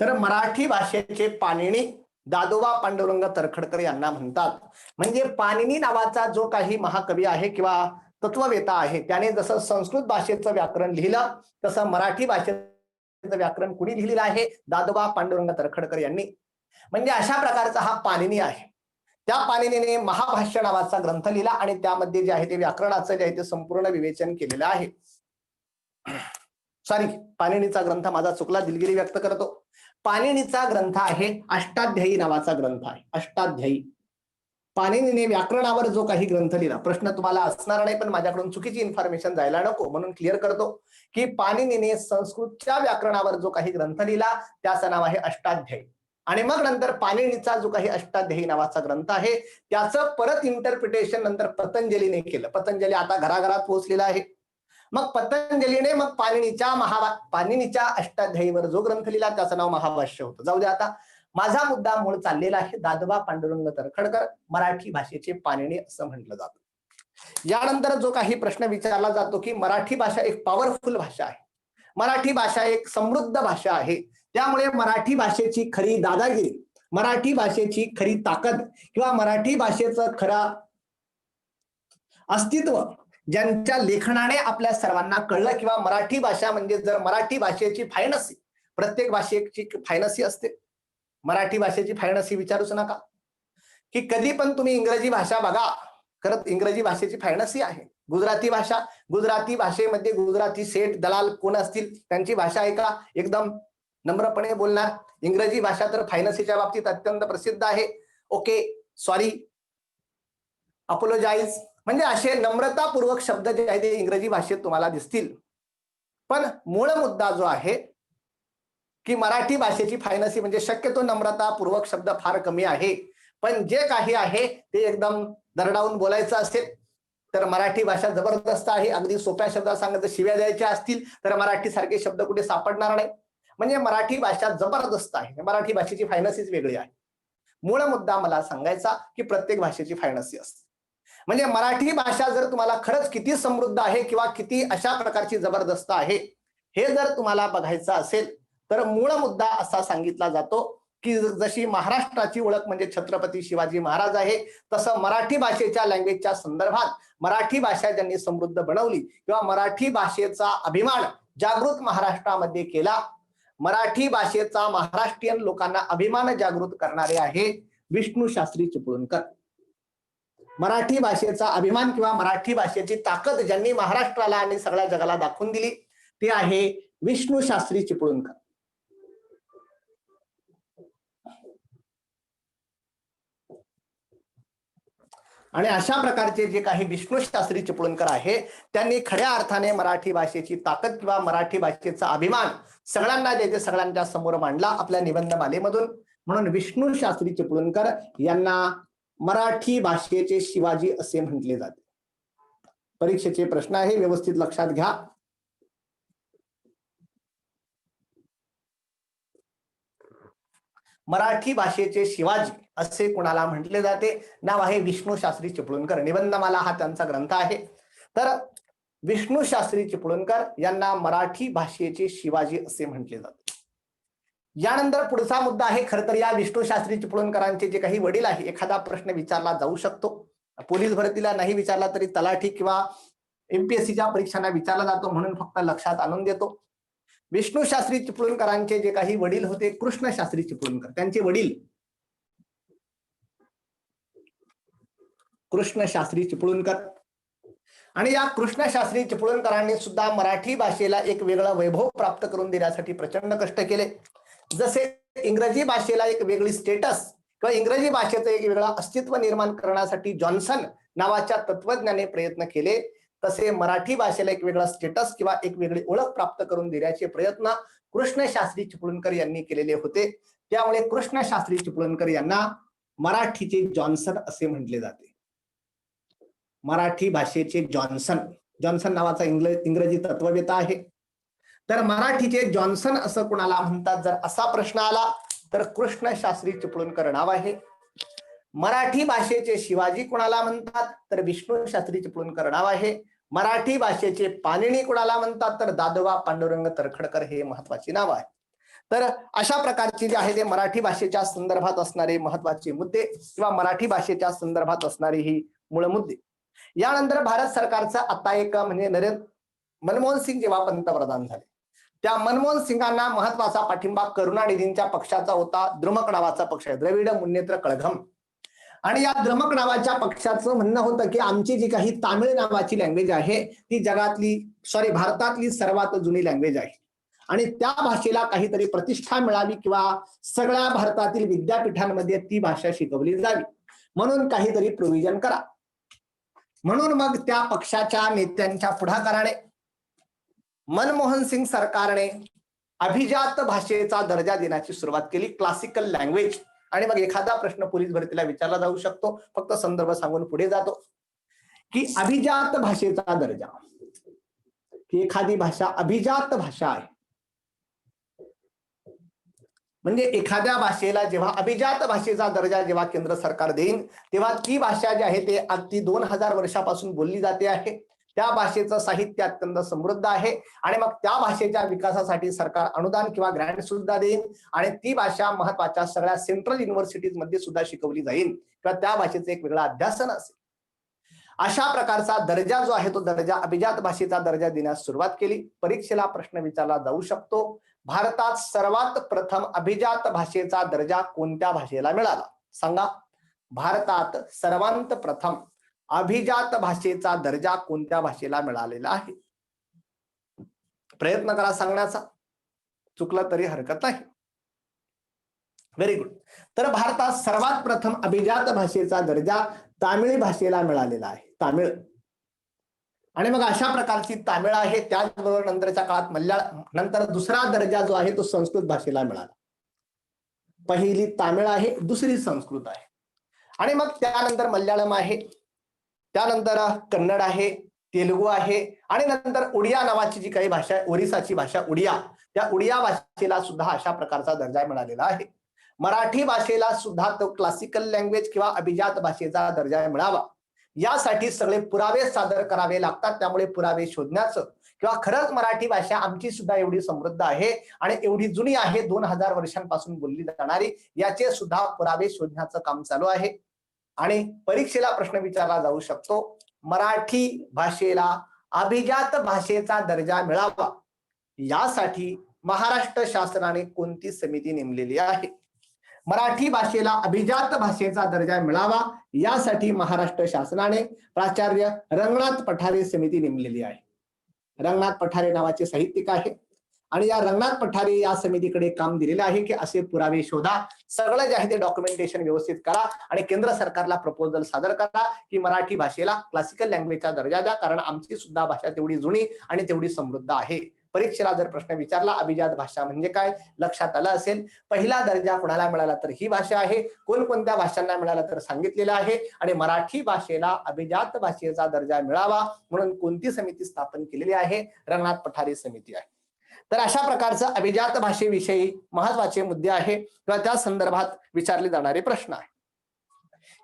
तर मराठी भाषेचे पाणिनी दादोबा पांडुरंग तरखडकर यांना म्हणतात. म्हणजे पाणिनी नावाचा जो काही महाकवी आहे किंवा तत्ववेता आहे त्याने जसं संस्कृत भाषेचं व्याकरण लिहिलं तसं मराठी भाषेचं व्याकरण कुणी लिहिलेलं आहे? दादोबा पांडुरंग तरखडकर यांनी. म्हणजे अशा प्रकारचा हा पाणिनी आहे. त्या पाणिनीने महाभाष्य नावाचा ग्रंथ लिहिला आणि त्यामध्ये जे आहे ते व्याकरणाचं जे आहे ते संपूर्ण विवेचन केलेलं आहे. सॉरी, पाणिनीचा ग्रंथ माझा चुकला, दिलगिरी व्यक्त करतो. पाणिनीचा ग्रंथ आहे अष्टाध्यायी नावाचा ग्रंथ आहे. अष्टाध्यायी पाणिनीने व्याकरणावर जो काही ग्रंथ लिहिला, प्रश्न तुम्हाला असणार नाही पण माझ्याकडून चुकीची इन्फॉर्मेशन जायला नको म्हणून क्लिअर करतो की पाणिनीने संस्कृतच्या व्याकरणावर जो काही ग्रंथ लिहिला त्याचं नाव आहे अष्टाध्यायी. आणि मग नंतर पाणिनीचा जो काही अष्टाध्यायी नावाचा ग्रंथ आहे त्याचं परत इंटरप्रिटेशन नंतर पतंजलीने केलं. पतंजली आता घराघरात पोहोचलेला आहे. मग पतंजलीने मग पाणिनीच्या अष्टाध्यायीवर जो ग्रंथ लिहिला त्याचं नाव महाभाष्य होतं. जाऊ दे, आता माझा मुद्दा मूळ चाललेला आहे. दादोबा पांडुरंग तर्खडकर मराठी भाषेचे पाणिनी असं म्हटलं जातं. यानंतर जो काही प्रश्न विचारला जातो की मराठी भाषा एक पॉवरफुल भाषा आहे, मराठी भाषा एक समृद्ध भाषा आहे, त्यामुळे मराठी भाषेची खरी दादागिरी, मराठी भाषेची खरी ताकद किंवा मराठी भाषेचं खरा अस्तित्व ज्यांच्या लेखनाने आपल्या सर्वांना कळलं किंवा मराठी भाषा म्हणजे जर मराठी भाषेची फायनसी, प्रत्येक भाषेची फायनसी असते, मराठी भाषेची फायनसी विचारूच नका की कधी पण तुम्ही इंग्रजी भाषा बघा, खरंच इंग्रजी भाषेची फायनसी आहे. गुजराती भाषा, गुजराती भाषेमध्ये गुजराती सेठ दलाल कोण असतील त्यांची भाषा आहे का एकदम नम्रपणे बोलणार. इंग्रजी भाषा तर फायनसीच्या बाबतीत अत्यंत प्रसिद्ध आहे. ओके, सॉरी, अपोलोजाइज, म्हणजे असे नम्रतापूर्वक शब्द जे आहे ते इंग्रजी भाषेत तुम्हाला दिसतील. पण मूळ मुद्दा जो आहे की मराठी भाषेची फायनसी म्हणजे शक्यतो नम्रतापूर्वक शब्द फार कमी आहे, पण जे काही आहे ते एकदम दरडावून बोलायचं असेल तर मराठी भाषा जबरदस्त आहे. अगदी सोप्या शब्दात सांगायचं शिव्या द्यायच्या असतील तर मराठी सारखे शब्द कुठे सापडणार नाही. म्हणजे मराठी भाषा जबरदस्त आहे. मराठी भाषेची फायनसीच वेगळी आहे. मूळ मुद्दा मला सांगायचा की प्रत्येक भाषेची फायनसी असते. म्हणजे मराठी भाषा जर तुम्हाला खरंच किती समृद्ध आहे किंवा किती अशा प्रकारची जबरदस्त आहे हे जर तुम्हाला बघायचं असेल तर मूळ मुद्दा असा सांगितला जातो की जशी महाराष्ट्राची ओळख म्हणजे छत्रपती शिवाजी महाराज आहे, तसं मराठी भाषेच्या लँग्वेजच्या संदर्भात मराठी भाषा ज्यांनी समृद्ध बनवली किंवा मराठी भाषेचा अभिमान जागृत महाराष्ट्रामध्ये केला, मराठी भाषेचा महाराष्ट्रीयन लोकांना अभिमान जागृत करणारे आहे विष्णू शास्त्री चिपळूणकर. मराठी भाषेचा अभिमान किंवा मराठी भाषेची ताकद ज्यांनी महाराष्ट्राला आणि सगळ्या जगाला दाखवून दिली ते आहे विष्णू शास्त्री चिपळूणकर. आणि अशा प्रकारचे जे काही विष्णू शास्त्री चिपळूणकर आहे त्यांनी खऱ्या अर्थाने मराठी भाषेची ताकद किंवा मराठी भाषेचा अभिमान सगळ्यांना जे सगळ्यांच्या समोर मांडला आपल्या निबंधमालेमधून. म्हणून विष्णू शास्त्री चिपळूणकर यांना मराठी भाषेचे शिवाजी असे म्हटले जाते. परीक्षेचे प्रश्न आहे, व्यवस्थित लक्षात घ्या. मराठी भाषेचे शिवाजी असे कुणाला म्हटले जाते? नाव आहे विष्णू शास्त्री चिपळूणकर. निबंधमाला हा त्यांचा ग्रंथ आहे. तर विष्णू शास्त्री चिपळूणकर यांना मराठी भाषेचे शिवाजी असे म्हटले जाते. यानंतर पुढचा मुद्दा आहे, खरं तर या विष्णू शास्त्री चिपळूणकरांचे जे काही वडील आहे, एखादा प्रश्न विचारला जाऊ शकतो. पोलीस भरतीला नाही विचारला तरी तलाठी किंवा एमपीएससीच्या परीक्षांना विचारला जातो म्हणून फक्त लक्षात आणून देतो. विष्णू शास्त्री चिपळूणकरांचे जे काही वडील होते कृष्ण शास्त्री चिपळूणकर, त्यांचे वडील कृष्ण शास्त्री चिपळूणकर. आणि या कृष्ण शास्त्री चिपळूणकरांनी सुद्धा मराठी भाषेला एक वेगळं वैभव प्राप्त करून देण्यासाठी प्रचंड कष्ट केले. जसे इंग्रजी भाषेला एक वेगळी स्टेटस किंवा इंग्रजी भाषेचं एक वेगळं अस्तित्व निर्माण करण्यासाठी जॉन्सन नावाच्या तत्वज्ञाने प्रयत्न केले, तसे मराठी भाषेला एक वेगळा स्टेटस किंवा एक वेगळी ओळख प्राप्त करून देण्याचे प्रयत्न कृष्ण शास्त्री चिपळूणकर यांनी केलेले होते. त्यामुळे कृष्ण शास्त्री चिपळूणकर यांना मराठीचे जॉन्सन असे म्हटले जाते. मराठी भाषेचे जॉन्सन, जॉन्सन नावाचा इंग्रजी तत्ववेत्ता आहे. तर मराठीचे जॉन्सन असं कुणाला म्हणतात जर असा प्रश्न आला तर कृष्ण शास्त्री चिपळूणकर नाव आहे. मराठी भाषेचे शिवाजी कुणाला म्हणतात तर विष्णू शास्त्री चिपळूणकर नाव आहे. मराठी भाषेचे पाणिनी कुणाला म्हणतात तर दादोबा पांडुरंग तर्खडकर हे महत्वाची नाव आहे. तर अशा प्रकारचे जे आहे ते मराठी भाषेच्या संदर्भात असणारे महत्वाचे मुद्दे किंवा मराठी भाषेच्या संदर्भात असणारे ही मूळ मुद्दे. यानंतर भारत सरकारचा आता एक म्हणजे मनमोहन सिंग जेव्हा पंतप्रधान झाले त्या मनमोहन सिंगांना महत्वाचा पाठिंबा करुणानिधींच्या पक्षाचा होता. द्रमुक नावाचा पक्ष आहे, द्रविड मुन्नेत्र कळघम. आणि या द्रमुक नावाच्या पक्षाचं म्हणणं होतं की आमची जी काही तामिळ नावाची लँग्वेज आहे ती भारतातली सर्वात जुनी लँग्वेज आहे आणि त्या भाषेला काहीतरी प्रतिष्ठा मिळावी किंवा सगळ्या भारतातील विद्यापीठांमध्ये ती भाषा शिकवली जावी. म्हणून काहीतरी प्रोव्हिजन करा. म्हणून मग त्या पक्षाच्या नेत्यांच्या पुढाकाराने मनमोहन सिंग सरकारने अभिजात भाषेचा दर्जा देण्याची सुरुवात केली, क्लासिकल लँग्वेज. आणि मग एखादा प्रश्न पोलीस भरतीला विचारला जाऊ शकतो, फक्त संदर्भ सांगून पुढे जातो, की अभिजात भाषेचा दर्जा, की एखादी भाषा अभिजात भाषा आहे. म्हणजे एखाद्या भाषेला जेव्हा अभिजात भाषेचा दर्जा जेव्हा केंद्र सरकार देईन, तेव्हा ती भाषा जी आहे ते अगदी 2000 वर्षापासून बोलली जाते आहे. त्या भाषेचं साहित्य अत्यंत समृद्ध आहे आणि मग त्या भाषेच्या विकासासाठी सरकार अनुदान किंवा ग्रँट सुद्धा देईल आणि ती भाषा महत्वाच्या सगळ्या सेंट्रल युनिव्हर्सिटीज मध्ये सुद्धा शिकवली जाईल किंवा त्या भाषेचं एक वेगळं अध्यासन असेल. अशा प्रकारचा दर्जा जो आहे तो दर्जा अभिजात भाषेचा दर्जा देण्यास सुरुवात केली. परीक्षेला प्रश्न विचारला जाऊ शकतो, भारतात सर्वात प्रथम अभिजात भाषेचा दर्जा कोणत्या भाषेला मिळाला? सांगा. भारतात सर्वांत प्रथम अभिजात भाषेचा दर्जा कोणत्या भाषेला मिळालेला आहे? प्रयत्न करा सांगण्याचा, चुकलं तरी हरकत नाही. Very good. तर भारतात सर्वात प्रथम अभिजात भाषेचा दर्जा तामिळ भाषेला मिळालेला आहे. तामिळ. आणि मग अशा प्रकारची तामिळ आहे. त्याचबरोबर नंतरच्या काळात मल्याळम, नंतर दुसरा दर्जा जो आहे तो संस्कृत भाषेला मिळाला. पहिली तामिळ आहे, दुसरी संस्कृत आहे. आणि मग त्यानंतर मल्याळम आहे, त्यानंतर कन्नड आहे, तेलुगू आहे आणि नंतर उडिया नावाची जी काही भाषा आहे, ओरिसाची भाषा उडिया, त्या उडिया भाषेला सुद्धा अशा प्रकारचा दर्जा मिळालेला आहे. मराठी भाषेला सुद्धा तो क्लासिकल लँग्वेज किंवा अभिजात भाषेचा दर्जा मिळावा यासाठी सगळे पुरावे सादर करावे लागतात. त्यामुळे पुरावे शोधण्याचं किंवा खरंच मराठी भाषा आमची सुद्धा एवढी समृद्ध आहे आणि एवढी जुनी आहे, 2000 वर्षांपासून बोलली जाणारी, याचे सुद्धा पुरावे शोधण्याचं काम चालू आहे. आणि परीक्षेला प्रश्न विचारला जाऊ शकतो, मराठी भाषेला अभिजात भाषेचा दर्जा मिळावा यासाठी महाराष्ट्र शासनाने कोणती समिती नेमलेली आहे? मराठी भाषेला अभिजात भाषेचा दर्जा मिळावा यासाठी महाराष्ट्र शासनाने प्राचार्य रंगनाथ पठारे समिती नेमलेली आहे. रंगनाथ पठारे नावाचे साहित्यिक आहे आणि या रंगनाथ पठारे या समितीकडे काम दिलेलं आहे की असे पुरावे शोधा, सगळं जे आहे ते डॉक्युमेंटेशन व्यवस्थित करा आणि केंद्र सरकारला प्रपोजल सादर करा की मराठी भाषेला क्लासिकल लँग्वेजचा दर्जा द्या, कारण आमची सुद्धा भाषा तेवढी जुनी आणि तेवढी समृद्ध आहे. परीक्षेला जर प्रश्न विचारला अभिजात भाषा म्हणजे काय, लक्षात आलं असेल. पहिला दर्जा कोणाला मिळाला तर ही भाषा आहे, कोणकोणत्या भाषांना मिळाला तर सांगितलेलं आहे. आणि मराठी भाषेला अभिजात भाषेचा दर्जा मिळावा म्हणून कोणती समिती स्थापन केलेली आहे? रंगनाथ पठारे समिती आहे. तर अशा प्रकारचं अभिजात भाषेविषयी महत्वाचे मुद्दे आहे किंवा त्या संदर्भात विचारले जाणारे प्रश्न आहे.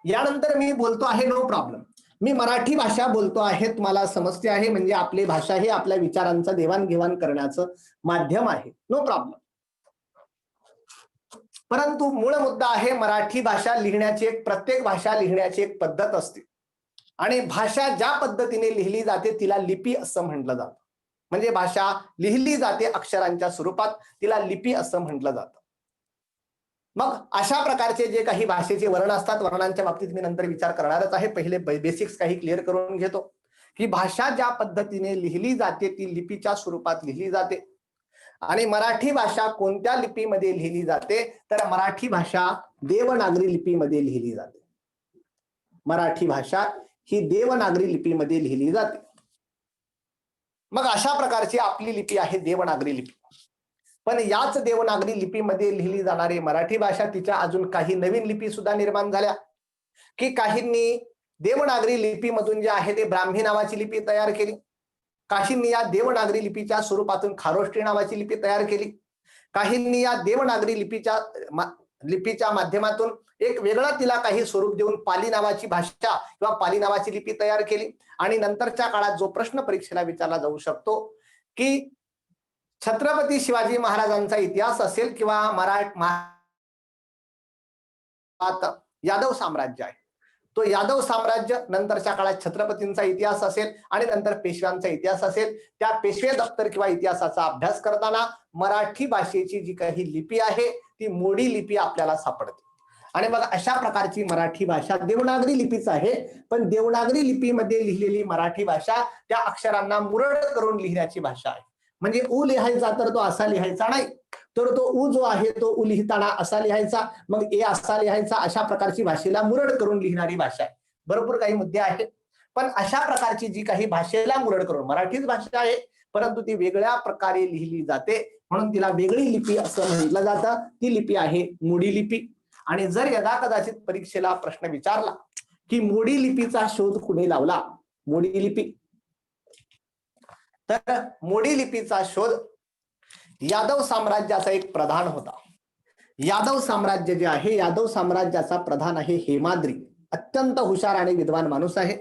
यानंतर मी बोलतो आहे नो प्रॉब्लेम, मी मराठी भाषा बोलतो आहे, तुम्हाला समजते आहे, म्हणजे आपली भाषा ही आपल्या विचारांचं देवाणघेवाण करण्याचं माध्यम आहे, नो प्रॉब्लेम. परंतु मूळ मुद्दा आहे मराठी भाषा लिहिण्याची एक, प्रत्येक भाषा लिहिण्याची एक पद्धत असते आणि भाषा ज्या पद्धतीने लिहिली जाते तिला लिपी असं म्हटलं जातं. म्हणजे भाषा लिहिली जाते अक्षरांच्या स्वरूपात, तिला लिपी असं म्हटलं जातं. मग अशा प्रकारचे जे काही भाषेचे वर्ण असतात, वर्णांच्या बाबतीत मी नंतर विचार करणारच आहे, पहिले बेसिक्स काही क्लिअर करून घेतो की भाषा ज्या पद्धतीने लिहिली जाते ती लिपीच्या स्वरूपात लिहिली जाते. आणि मराठी भाषा कोणत्या लिपीमध्ये लिहिली जाते तर मराठी भाषा देवनागरी लिपीमध्ये लिहिली जाते. मराठी भाषा ही देवनागरी लिपीमध्ये लिहिली जाते. मग अशा प्रकारची आपली लिपी आहे देवनागरी लिपी. पण याच देवनागरी लिपीमध्ये लिहिली जाणारी मराठी भाषा, तिच्या अजून काही नवीन लिपी सुद्धा निर्माण झाल्या की काहींनी देवनागरी लिपीमधून जे आहे ते ब्राह्मी नावाची लिपी तयार केली, काहींनी या देवनागरी लिपीच्या स्वरूपातून खारोष्टी नावाची लिपी तयार केली, काहींनी या देवनागरी लिपीच्या माध्यमातून एक वेगळं तिला काही स्वरूप देऊन पाली नावाची भाषा किंवा पाली नावाची लिपी तयार केली. आणि नंतरच्या काळात जो प्रश्न परीक्षेला विचारला जाऊ शकतो की छत्रपती शिवाजी महाराजांचा इतिहास असेल किंवा यादव साम्राज्य आहे, तो यादव साम्राज्य, नंतरच्या काळात छत्रपतींचा इतिहास असेल आणि नंतर पेशव्यांचा इतिहास असेल, त्या पेशवे दप्तर किंवा इतिहासाचा अभ्यास करताना मराठी भाषेची जी काही लिपी आहे ती मोडी लिपी आपल्याला सापडते. आणि मग अशा प्रकारची मराठी भाषा देवनागरी लिपीच आहे, पण देवनागरी लिपीमध्ये लिहिलेली मराठी भाषा त्या अक्षरांना मुरड करून लिहिण्याची भाषा आहे. म्हणजे उ लिहायचा तर तो असा लिहायचा नाही, तर तो उ जो आहे तो उ लिहिताना असा लिहायचा, मग ए असा लिहायचा. अशा प्रकारची भाषेला मुरड करून लिहिणारी भाषा आहे. भरपूर काही मुद्दे आहेत, पण अशा प्रकारची जी काही भाषेला मुरड करून, मराठीच भाषा आहे परंतु ती वेगळ्या प्रकारे लिहिली जाते म्हणून तिला वेगळी लिपी असं म्हटलं जातं. ती लिपी आहे मोडी लिपी. आणि जर यदा कदाचित परीक्षेला प्रश्न विचारला की मोडी लिपीचा शोध कुणी लावला, मोडी लिपी, तर मोडी लिपीचा शोध यादव साम्राज्याचा एक प्रधान होता. यादव साम्राज्य जे आहे, यादव साम्राज्याचा प्रधान आहे हेमाद्री. अत्यंत हुशार आणि विद्वान माणूस आहे.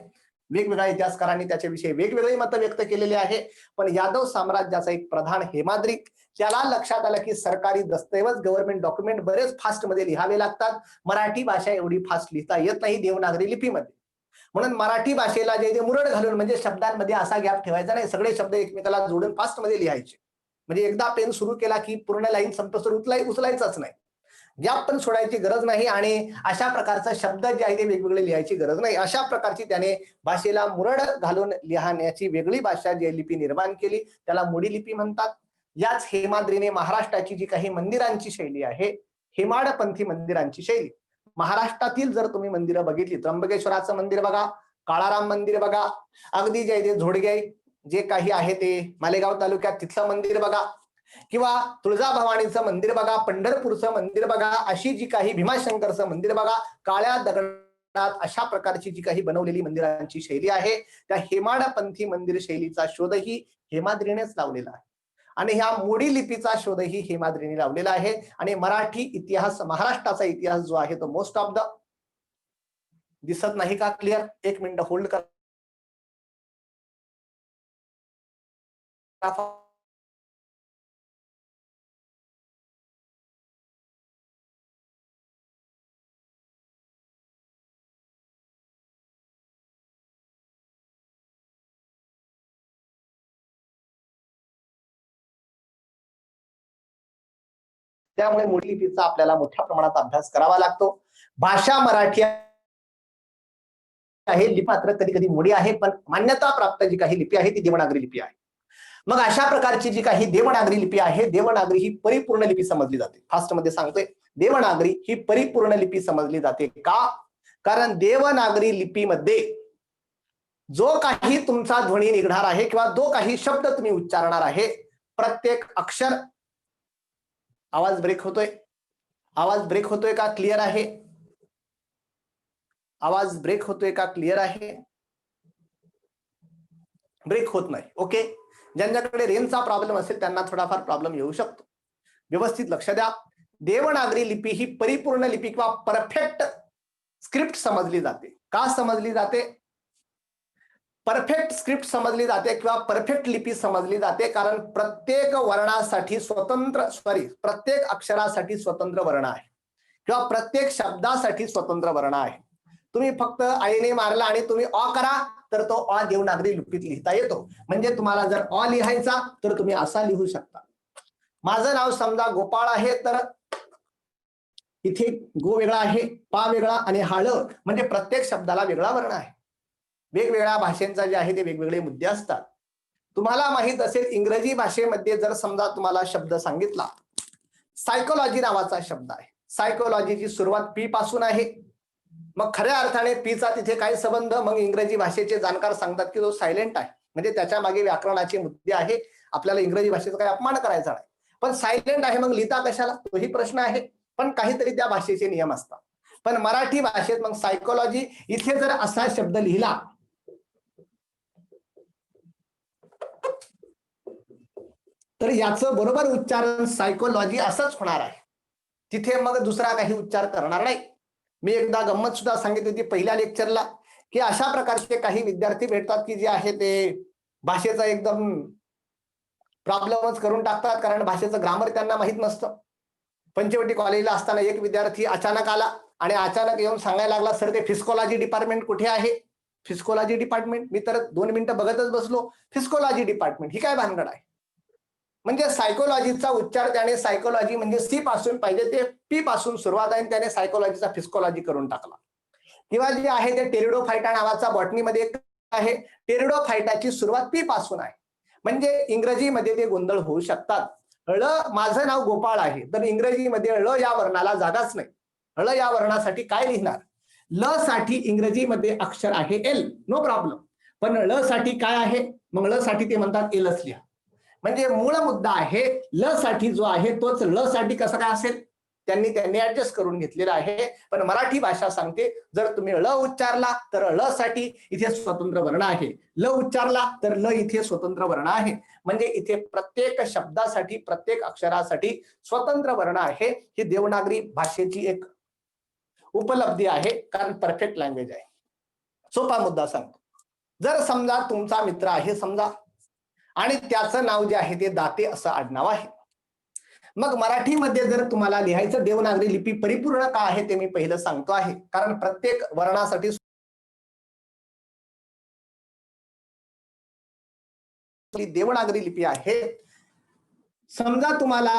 वेगवेगळ्या इतिहासकारांनी त्याच्याविषयी वेगवेगळे मत व्यक्त केलेले आहे. पण यादव साम्राज्याचा एक प्रधान हेमाद्री, त्याला लक्षात आलं की सरकारी दस्तऐवज, गव्हर्नमेंट डॉक्युमेंट बरेच फास्ट मध्ये लिहावे लागतात. मराठी भाषा एवढी फास्ट लिहिता येत नाही देवनागरी लिपीमध्ये. म्हणून मराठी भाषेला जे मुरड घालून, म्हणजे शब्दांमध्ये असा गॅप ठेवायचा नाही, सगळे शब्द एकमेकाला जोडून फास्ट मध्ये लिहायचे. म्हणजे एकदा पेन सुरू केला की पूर्ण लाईन संपसर उचलायचाच नाही, गॅप पण सोडायची गरज नाही. आणि अशा प्रकारचा शब्द जे आहे ते वेगवेगळे लिहायची गरज नाही. अशा प्रकारची त्याने भाषेला मुरड घालून लिहिण्याची वेगळी भाषा जी लिपी निर्माण केली, त्याला मोडी लिपी म्हणतात. याच हेमाद्रीने महाराष्ट्राची जी काही मंदिरांची शैली आहे, हेमाडपंथी मंदिरांची शैली, महाराष्ट्रातील जर तुम्ही मंदिरं बघितली, त्र्यंबकेश्वराचं मंदिर बघा, काळाराम मंदिर बघा, अगदी जे ते झोडगे जे काही आहे ते मालेगाव तालुक्यात तिथलं मंदिर बघा, किंवा तुळजाभवानीचं मंदिर बघा, पंढरपूरचं मंदिर बघा, अशी जी काही भीमाशंकरचं मंदिर बघा, काळ्या दगडात अशा प्रकारची जी काही बनवलेली मंदिरांची शैली आहे, त्या हेमाडपंथी मंदिर शैलीचा शोधही हेमाद्रीनेच लावलेला आहे. आणि ह्या मोडी लिपीचा शोधही हेमाद्रीने लावलेला आहे. आणि मराठी इतिहास, महाराष्ट्राचा इतिहास जो आहे तो मोस्ट ऑफ द, दिसत नाही का क्लिअर? एक मिनिट होल्ड करा. त्यामुळे मोडी लिपीचा आपल्याला मोठ्या प्रमाणात अभ्यास करावा लागतो. भाषा मराठी आहे, लिपी मात्र कधी कधी मोडी आहे, पण मान्यता प्राप्त जी काही लिपी आहे ती देवनागरी लिपी आहे. मग अशा प्रकारची जी काही देवनागरी लिपी आहे, देवनागरी ही परिपूर्ण लिपी समजली जाते. फास्ट मध्ये सांगतोय, देवनागरी ही परिपूर्ण लिपी समजली जाते. का? कारण देवनागरी लिपीमध्ये जो काही तुमचा ध्वनी निघणार आहे किंवा जो काही शब्द तुम्ही उच्चारणार आहे, प्रत्येक अक्षर, आवाज ब्रेक होतोय, आवाज ब्रेक होतोय का क्लिअर आहे? आवाज ब्रेक होतोय का क्लिअर आहे? ब्रेक होत नाही. ओके, ज्यांच्याकडे रेंजचा प्रॉब्लेम असेल त्यांना थोडाफार प्रॉब्लेम येऊ शकतो. व्यवस्थित लक्ष द्या. देवनागरी लिपी ही परिपूर्ण लिपी किंवा परफेक्ट स्क्रिप्ट समजली जाते. का समजली जाते? परफेक्ट स्क्रिप्ट समजली जाते किंवा परफेक्ट लिपी समजली जाते कारण प्रत्येक वर्णासाठी स्वतंत्र, प्रत्येक अक्षरासाठी स्वतंत्र वर्ण आहे किंवा प्रत्येक शब्दासाठी स्वतंत्र वर्ण आहे. तुम्ही फक्त आईने मारला आणि तुम्ही अ करा तर तो अ देवनागरी लिपीत लिहिता येतो. म्हणजे तुम्हाला जर अ लिहायचा तर तुम्ही असा लिहू शकता. माझं नाव समजा गोपाळ आहे तर इथे गो वेगळा आहे, पा वेगळा आणि हाळ, म्हणजे प्रत्येक शब्दाला वेगळा वर्ण आहे. वेगवेगळ्या भाषेंचा जे आहे ते वेगवेगळे मुद्दे असतात. तुम्हाला माहित असेल इंग्रजी भाषेमध्ये जर समजा तुम्हाला शब्द सांगितला, सायकोलॉजी नावाचा शब्द आहे. सायकोलॉजीची सुरुवात पी पासून आहे. मग खऱ्या अर्थाने पीचा तिथे काय संबंध? मग इंग्रजी भाषेचे जाणकार सांगतात की तो सायलेंट आहे, म्हणजे त्याच्या मागे व्याकरणाचे मुद्दे आहे. आपल्याला इंग्रजी भाषेचा काही अपमान करायचा नाही, पण सायलेंट आहे मग लिहिता कशाला, तोही प्रश्न आहे. पण काहीतरी त्या भाषेचे नियम असतात. पण मराठी भाषेत मग सायकोलॉजी, इथे जर असा शब्द लिहिला तर याचं बरोबर उच्चारण सायकोलॉजी असंच होणार आहे. तिथे मग दुसरा काही उच्चार करणार नाही. मी एकदा गंमत सुद्धा सांगितली होती पहिल्या लेक्चरला की अशा प्रकारचे काही विद्यार्थी भेटतात की जे आहे ते भाषेचा एकदम प्रॉब्लेमच करून टाकतात, कारण भाषेचं ग्रामर त्यांना माहित नसतं. पंचवटी कॉलेजला असताना एक विद्यार्थी अचानक आला आणि अचानक येऊन सांगायला लागला, सर ते फिस्कोलॉजी डिपार्टमेंट कुठे आहे? फिस्कोलॉजी डिपार्टमेंट? मी तर 2 मिनिटं बघतच बसलो. फिस्कोलॉजी डिपार्टमेंट ही काय भानगड आहे? म्हणजे सायकोलॉजीचा उच्चार त्याने, सायकोलॉजी म्हणजे सी पासून पाहिजे ते पी पासून सुरुवात आहे, त्याने सायकोलॉजीचा फिस्कोलॉजी करून टाकला. किंवा जे आहे ते टेरिडोफायटा नावाचा बॉटनीमध्ये एक आहे, टेरिडोफायटाची सुरुवात पी पासून आहे. म्हणजे इंग्रजीमध्ये ते गोंधळ होऊ शकतात. ळ, माझं नाव गोपाळ आहे, तर इंग्रजीमध्ये ळ या वर्णाला जागाच नाही. ळ या वर्णासाठी काय लिहिणार? ल साठी इंग्रजीमध्ये अक्षर आहे एल, नो प्रॉब्लेम. पण ळ साठी काय आहे? मग ळ साठी ते म्हणतात एलच लिहा. म्हणजे मूळ मुद्दा आहे ल साठी जो आहे तोच ल साठी कसा काय असेल, त्यांनी ऍडजस्ट करून घेतलेला आहे. पण मराठी भाषा सांगते जर तुम्ही ळ उच्चारला तर ळ साठी इथे स्वतंत्र वर्ण आहे, ल उच्चारला तर ल इथे स्वतंत्र वर्ण आहे. म्हणजे इथे प्रत्येक शब्दासाठी प्रत्येक अक्षरासाठी स्वतंत्र वर्ण आहे. ही देवनागरी भाषेची एक उपलब्धी आहे, कारण परफेक्ट लँग्वेज आहे. सोपा मुद्दा सांगतो. जर समजा तुमचा मित्र आहे समजा, आणि त्याचं नाव जे आहे ते दाते असं आडनाव आहे. मग मराठीमध्ये जर तुम्हाला लिहायचं देवनागरी लिपी परिपूर्ण का आहे ते मी पहिलं सांगतो आहे. कारण प्रत्येक वर्णासाठी देवनागरी लिपी आहे. समजा तुम्हाला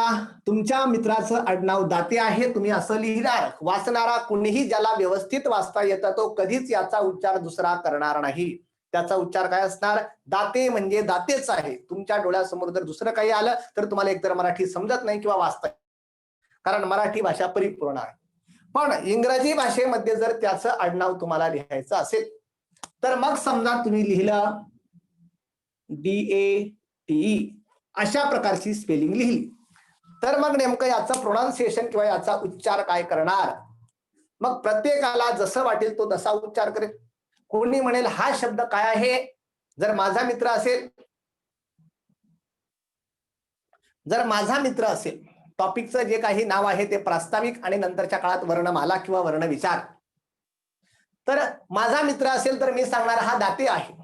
तुमच्या मित्राचं आडनाव दाते आहे, तुम्ही असं लिहिणार, वाचणारा कुणीही ज्याला व्यवस्थित वाचता येतं तो कधीच याचा उच्चार दुसरा करणार नाही. त्याचा उच्चार काय असणार? दाते म्हणजे दातेच आहे. तुमच्या डोळ्यासमोर जर दुसरं काही आलं तर तुम्हाला एकतर मराठी समजत नाही किंवा वाचता, कारण मराठी भाषा परिपूर्ण आहे. पण इंग्रजी भाषेमध्ये जर त्याचं आडनाव तुम्हाला लिहायचं असेल तर मग समजा तुम्ही लिहिलं DATE, अशा प्रकारची स्पेलिंग लिहिली, तर मग नेमकं याचं प्रोनाउन्सिएशन किंवा याचा उच्चार काय करणार? मग प्रत्येकाला जसं वाटेल तो तसा उच्चार करेल. कोणी म्हणेल हा शब्द काय आहे? जर माझा मित्र असेल, टॉपिकचं जे काही नाव आहे ते प्रास्ताविक आणि नंतरच्या काळात वर्णमाला किंवा वर्णविचार, तर माझा मित्र असेल तर मी सांगणार हा दाते आहे.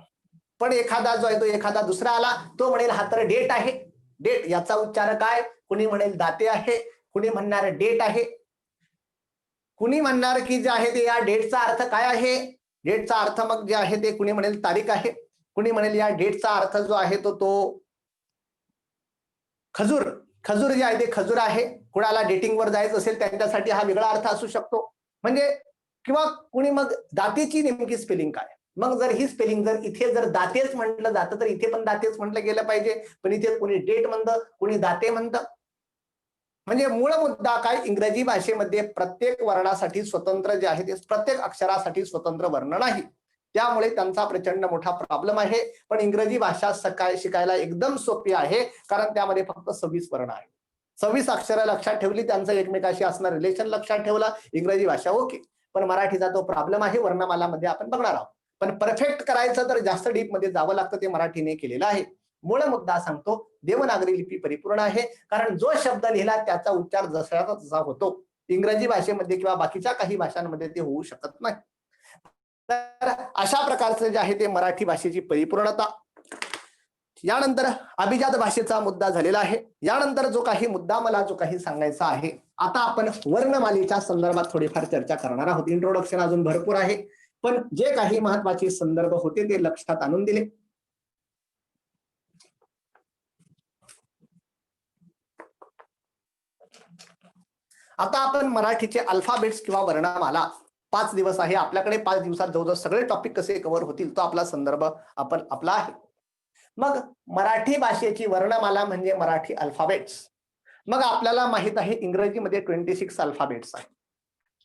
पण एखादा जो आहे तो एखादा दुसरा आला तो म्हणेल हा तर डेट आहे. डेट याचा उच्चार काय? कुणी म्हणेल दाते आहे, कुणी म्हणणार डेट आहे, कुणी म्हणणार की जे आहे ते या डेटचा अर्थ काय आहे? डेटचा अर्थ मग जे आहे ते कुणी म्हणेल तारीख आहे, कुणी म्हणेल या डेटचा अर्थ जो आहे तो खजूर जे आहे ते खजूर आहे. कुणाला डेटिंगवर जायचं असेल त्यांच्यासाठी हा वेगळा अर्थ असू शकतो. म्हणजे किंवा कुणी मग दातेची नेमकी स्पेलिंग काय? मग जर ही स्पेलिंग जर इथे जर दातेच म्हटलं जातं तर इथे पण दातेच म्हटलं गेलं पाहिजे. पण इथे कुणी डेट म्हणतं, कुणी दाते म्हणतं. म्हणजे मूळ मुद्दा काय? इंग्रजी भाषेमध्ये प्रत्येक वर्णासाठी स्वतंत्र जे आहे ते प्रत्येक अक्षरासाठी स्वतंत्र वर्ण नाही. त्यामुळे त्यांचा प्रचंड मोठा प्रॉब्लेम आहे. पण इंग्रजी भाषा शिकायला एकदम सोपी आहे, कारण त्यामध्ये फक्त 26 वर्ण आहे. 26 अक्षरं लक्षात ठेवली, त्यांचं एकमेकाशी असणार रिलेशन लक्षात ठेवला, इंग्रजी भाषा ओके. पण मराठीचा तो प्रॉब्लेम आहे, वर्णमालामध्ये आपण बघणार आहोत. पण परफेक्ट करायचं तर जास्त डीप मध्ये जावं लागतं, ते मराठीने केलेलं आहे. मूळ मुद्दा सांगतो, देवनागरी लिपी परिपूर्ण आहे, कारण जो शब्द लिहिला त्याचा उच्चार जसाचा तसा होतो. इंग्रजी भाषेमध्ये किंवा बाकीच्या काही भाषांमध्ये ते होऊ शकत नाही. तर अशा प्रकारचं जे आहे ते मराठी भाषेची परिपूर्णता. यानंतर अभिजात भाषेचा मुद्दा झालेला आहे. यानंतर जो काही मुद्दा मला जो काही सांगायचा आहे, आता आपण वर्णमालेच्या संदर्भात थोडीफार चर्चा करणार आहोत. इंट्रोडक्शन अजून भरपूर आहे, पण जे काही महत्वाचे संदर्भ होते ते लक्षात आणून दिले. आता आपण मराठीचे अल्फाबेट्स किंवा वर्णमाला 5 दिवस आहे आपल्याकडे. 5 दिवसात जवळजवळ सगळे टॉपिक कसे कव्हर होतील तो आपला संदर्भ आपला आहे. मग मराठी भाषेची वर्णमाला म्हणजे मराठी अल्फाबेट्स. मग आपल्याला माहित आहे इंग्रजीमध्ये 26 अल्फाबेट्स आहे,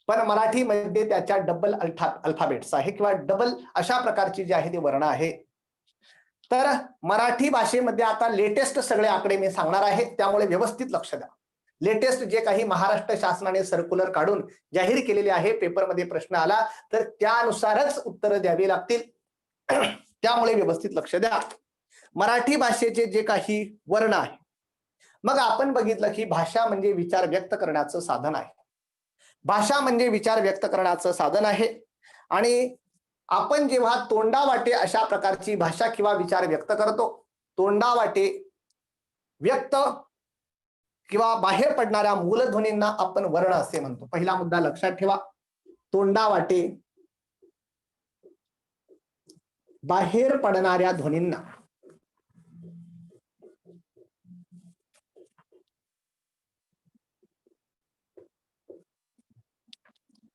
पण मराठीमध्ये त्याच्या डबल अल्फाबेट्स आहे किंवा डबल अशा प्रकारची जी आहे ती वर्ण आहे. तर मराठी भाषेमध्ये आता लेटेस्ट सगळे आकडे मी सांगणार आहे, त्यामुळे व्यवस्थित लक्ष द्या. लेटेस्ट जे काही महाराष्ट्र शासनाने सर्क्युलर काढून जाहीर केलेले आहे, पेपरमध्ये प्रश्न आला तर त्यानुसारच उत्तर द्यावी लागतील, त्यामुळे व्यवस्थित लक्ष द्या. मराठी भाषेचे जे काही वर्ण आहे, मग आपण बघितलं की भाषा म्हणजे विचार व्यक्त करण्याचं साधन आहे. भाषा म्हणजे विचार व्यक्त करण्याचं साधन आहे. आणि आपण जेव्हा तोंडावाटे अशा प्रकारची भाषा किंवा विचार व्यक्त करतो, तोंडावाटे व्यक्त किंवा बाहेर पडणाऱ्या मूलध्वनींना आपण वर्ण असे म्हणतो. पहिला मुद्दा लक्षात ठेवा, तोंडावाटे बाहेर पडणाऱ्या ध्वनींना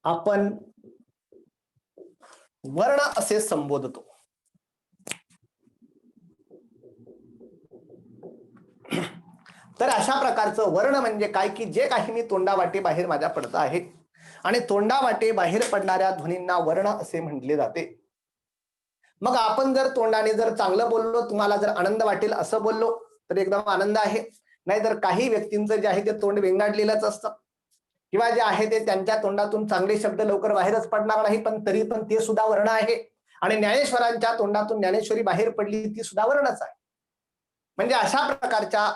आपण वर्ण असे संबोधतो. तर अशा प्रकारे प्रकारचं वर्ण म्हणजे काय, की जे काही मी तोंडावाटे बाहेर माझ्या पडत आहे आणि तोंडावाटे बाहेर पडणाऱ्या ध्वनींना वर्ण असे म्हटले जाते. मग आपण जर तोंडाने जर चांगलं बोललो, तुम्हाला जर आनंद वाटेल असं बोललो तर एकदम आनंद आहे. नाहीतर काही व्यक्तींचं जे आहे ते तोंड वेंगाडलेलंच असतं किंवा जे आहे ते त्यांच्या तोंडातून चांगले शब्द लवकर बाहेरच पडणार नाही, पण तरी पण ते सुद्धा वर्ण आहे. आणि ज्ञानेश्वरांच्या तोंडातून ज्ञानेश्वरी बाहेर पडली ती सुद्धा वर्णच आहे. म्हणजे अशा प्रकारच्या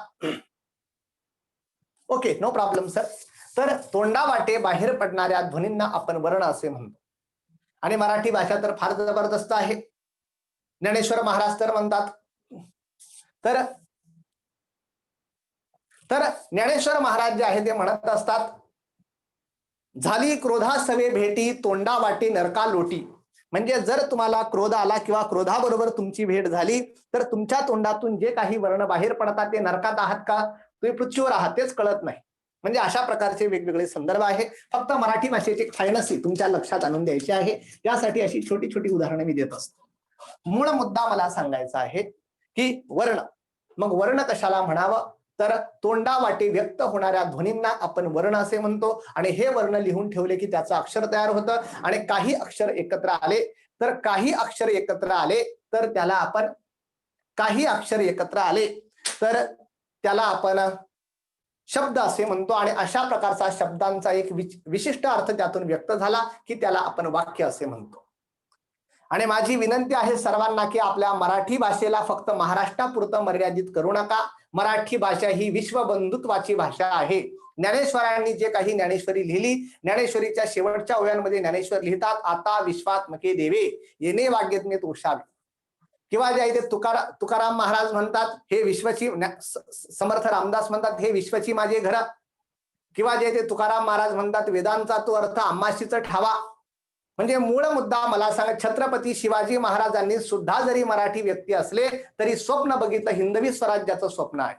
ओके, नो प्रॉब्लेम सर. तर तोंडावाटे बाहेर पडणाऱ्या ध्वनींना आपण वर्ण असे म्हणतो. आणि मराठी भाषा तर फार जबरदस्त आहे. ज्ञानेश्वर महाराज तर म्हणतात, तर ज्ञानेश्वर महाराज जे आहे ते म्हणत असतात, झाली क्रोधासवे भेटी तोंडा वाटे नरका लोटी. म्हणजे जर तुम्हाला क्रोध आला किंवा क्रोधाबरोबर तुमची भेट झाली तर तुमच्या तोंडातून जे काही वर्ण बाहेर पडतात ते नरकात आहात का तुम्ही पृथ्वीवर आहात तेच कळत नाही. म्हणजे अशा प्रकारचे वेगवेगळे संदर्भ आहे. फक्त मराठी भाषेची फायनसी तुमच्या लक्षात आणून द्यायची आहे, त्यासाठी अशी छोटी छोटी उदाहरणे मी देत असतो. मूळ मुद्दा मला सांगायचा आहे की वर्ण. मग वर्ण कशाला म्हणावं, तर तोंडावाटे व्यक्त होणाऱ्या ध्वनींना आपण वर्ण असे म्हणतो. आणि हे वर्ण लिहून ठेवले की त्याचं अक्षर तयार होतं. आणि काही अक्षर एकत्र आले तर त्याला आपण शब्द असे म्हणतो. आणि अशा प्रकारचा शब्दांचा एक विशिष्ट अर्थ त्यातून व्यक्त झाला की त्याला आपण वाक्य असे म्हणतो. आणि माझी विनंती आहे सर्वांना की आपल्या मराठी भाषेला फक्त महाराष्ट्रापुरतं मर्यादित करू नका. मराठी भाषा ही विश्वबंधुत्वाची भाषा आहे. ज्ञानेश्वरांनी जे काही ज्ञानेश्वरी लिहिली, ज्ञानेश्वरीच्या शेवटच्या ओव्यांमध्ये ज्ञानेश्वर लिहितात, आता विश्वात्मके देवे येणे वाग्यज्ञेत उषावे. किंवा जे आहे ते तुकाराम महाराज म्हणतात, हे विश्वची, समर्थ रामदास म्हणतात, हे विश्वची माझे घर. किंवा जे ते तुकाराम महाराज म्हणतात, वेदांचा तो अर्थ आम्हाशीच ठावा. म्हणजे मूळ मुद्दा मला सांगा, छत्रपती शिवाजी महाराजांनी सुद्धा जरी मराठी व्यक्ती असले तरी स्वप्न बघितलं हिंदवी स्वराज्याचं स्वप्न आहे.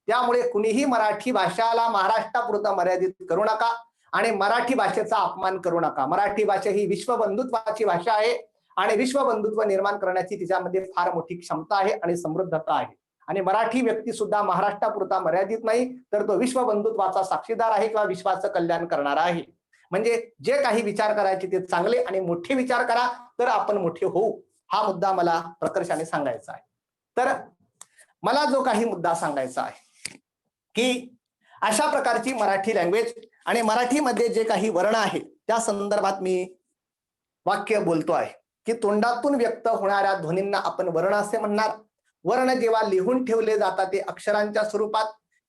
त्यामुळे कुणीही मराठी भाषाला महाराष्ट्रापुरतं मर्यादित करू नका आणि मराठी भाषेचा अपमान करू नका. मराठी भाषा ही विश्वबंधुत्वाची भाषा आहे आणि विश्वबंधुत्व निर्माण करण्याची तिच्यामध्ये फार मोठी क्षमता आहे आणि समृद्धता आहे. आणि मराठी व्यक्ती सुद्धा महाराष्ट्रापुरता मर्यादित नाही तर तो विश्वबंधुत्वाचा साक्षीदार आहे किंवा विश्वाचं कल्याण करणारा आहे. म्हणजे जे काही विचार करायचे ते चांगले आणि मोठे विचार करा तर आपण मोठे होऊ. हा मुद्दा मला प्रकर्षाने सांगायचा आहे. तर मला जो काही मुद्दा सांगायचा आहे की अशा प्रकारची मराठी लँग्वेज आणि मराठीमध्ये जे काही वर्ण आहे त्या संदर्भात मी वाक्य बोलतो आहे की तोंडातून व्यक्त होणाऱ्या ध्वनींना आपण वर्ण असे म्हणणार. वर्ण जेव्हा लिहून ठेवले जातात ते अक्षरांच्या स्वरूपात,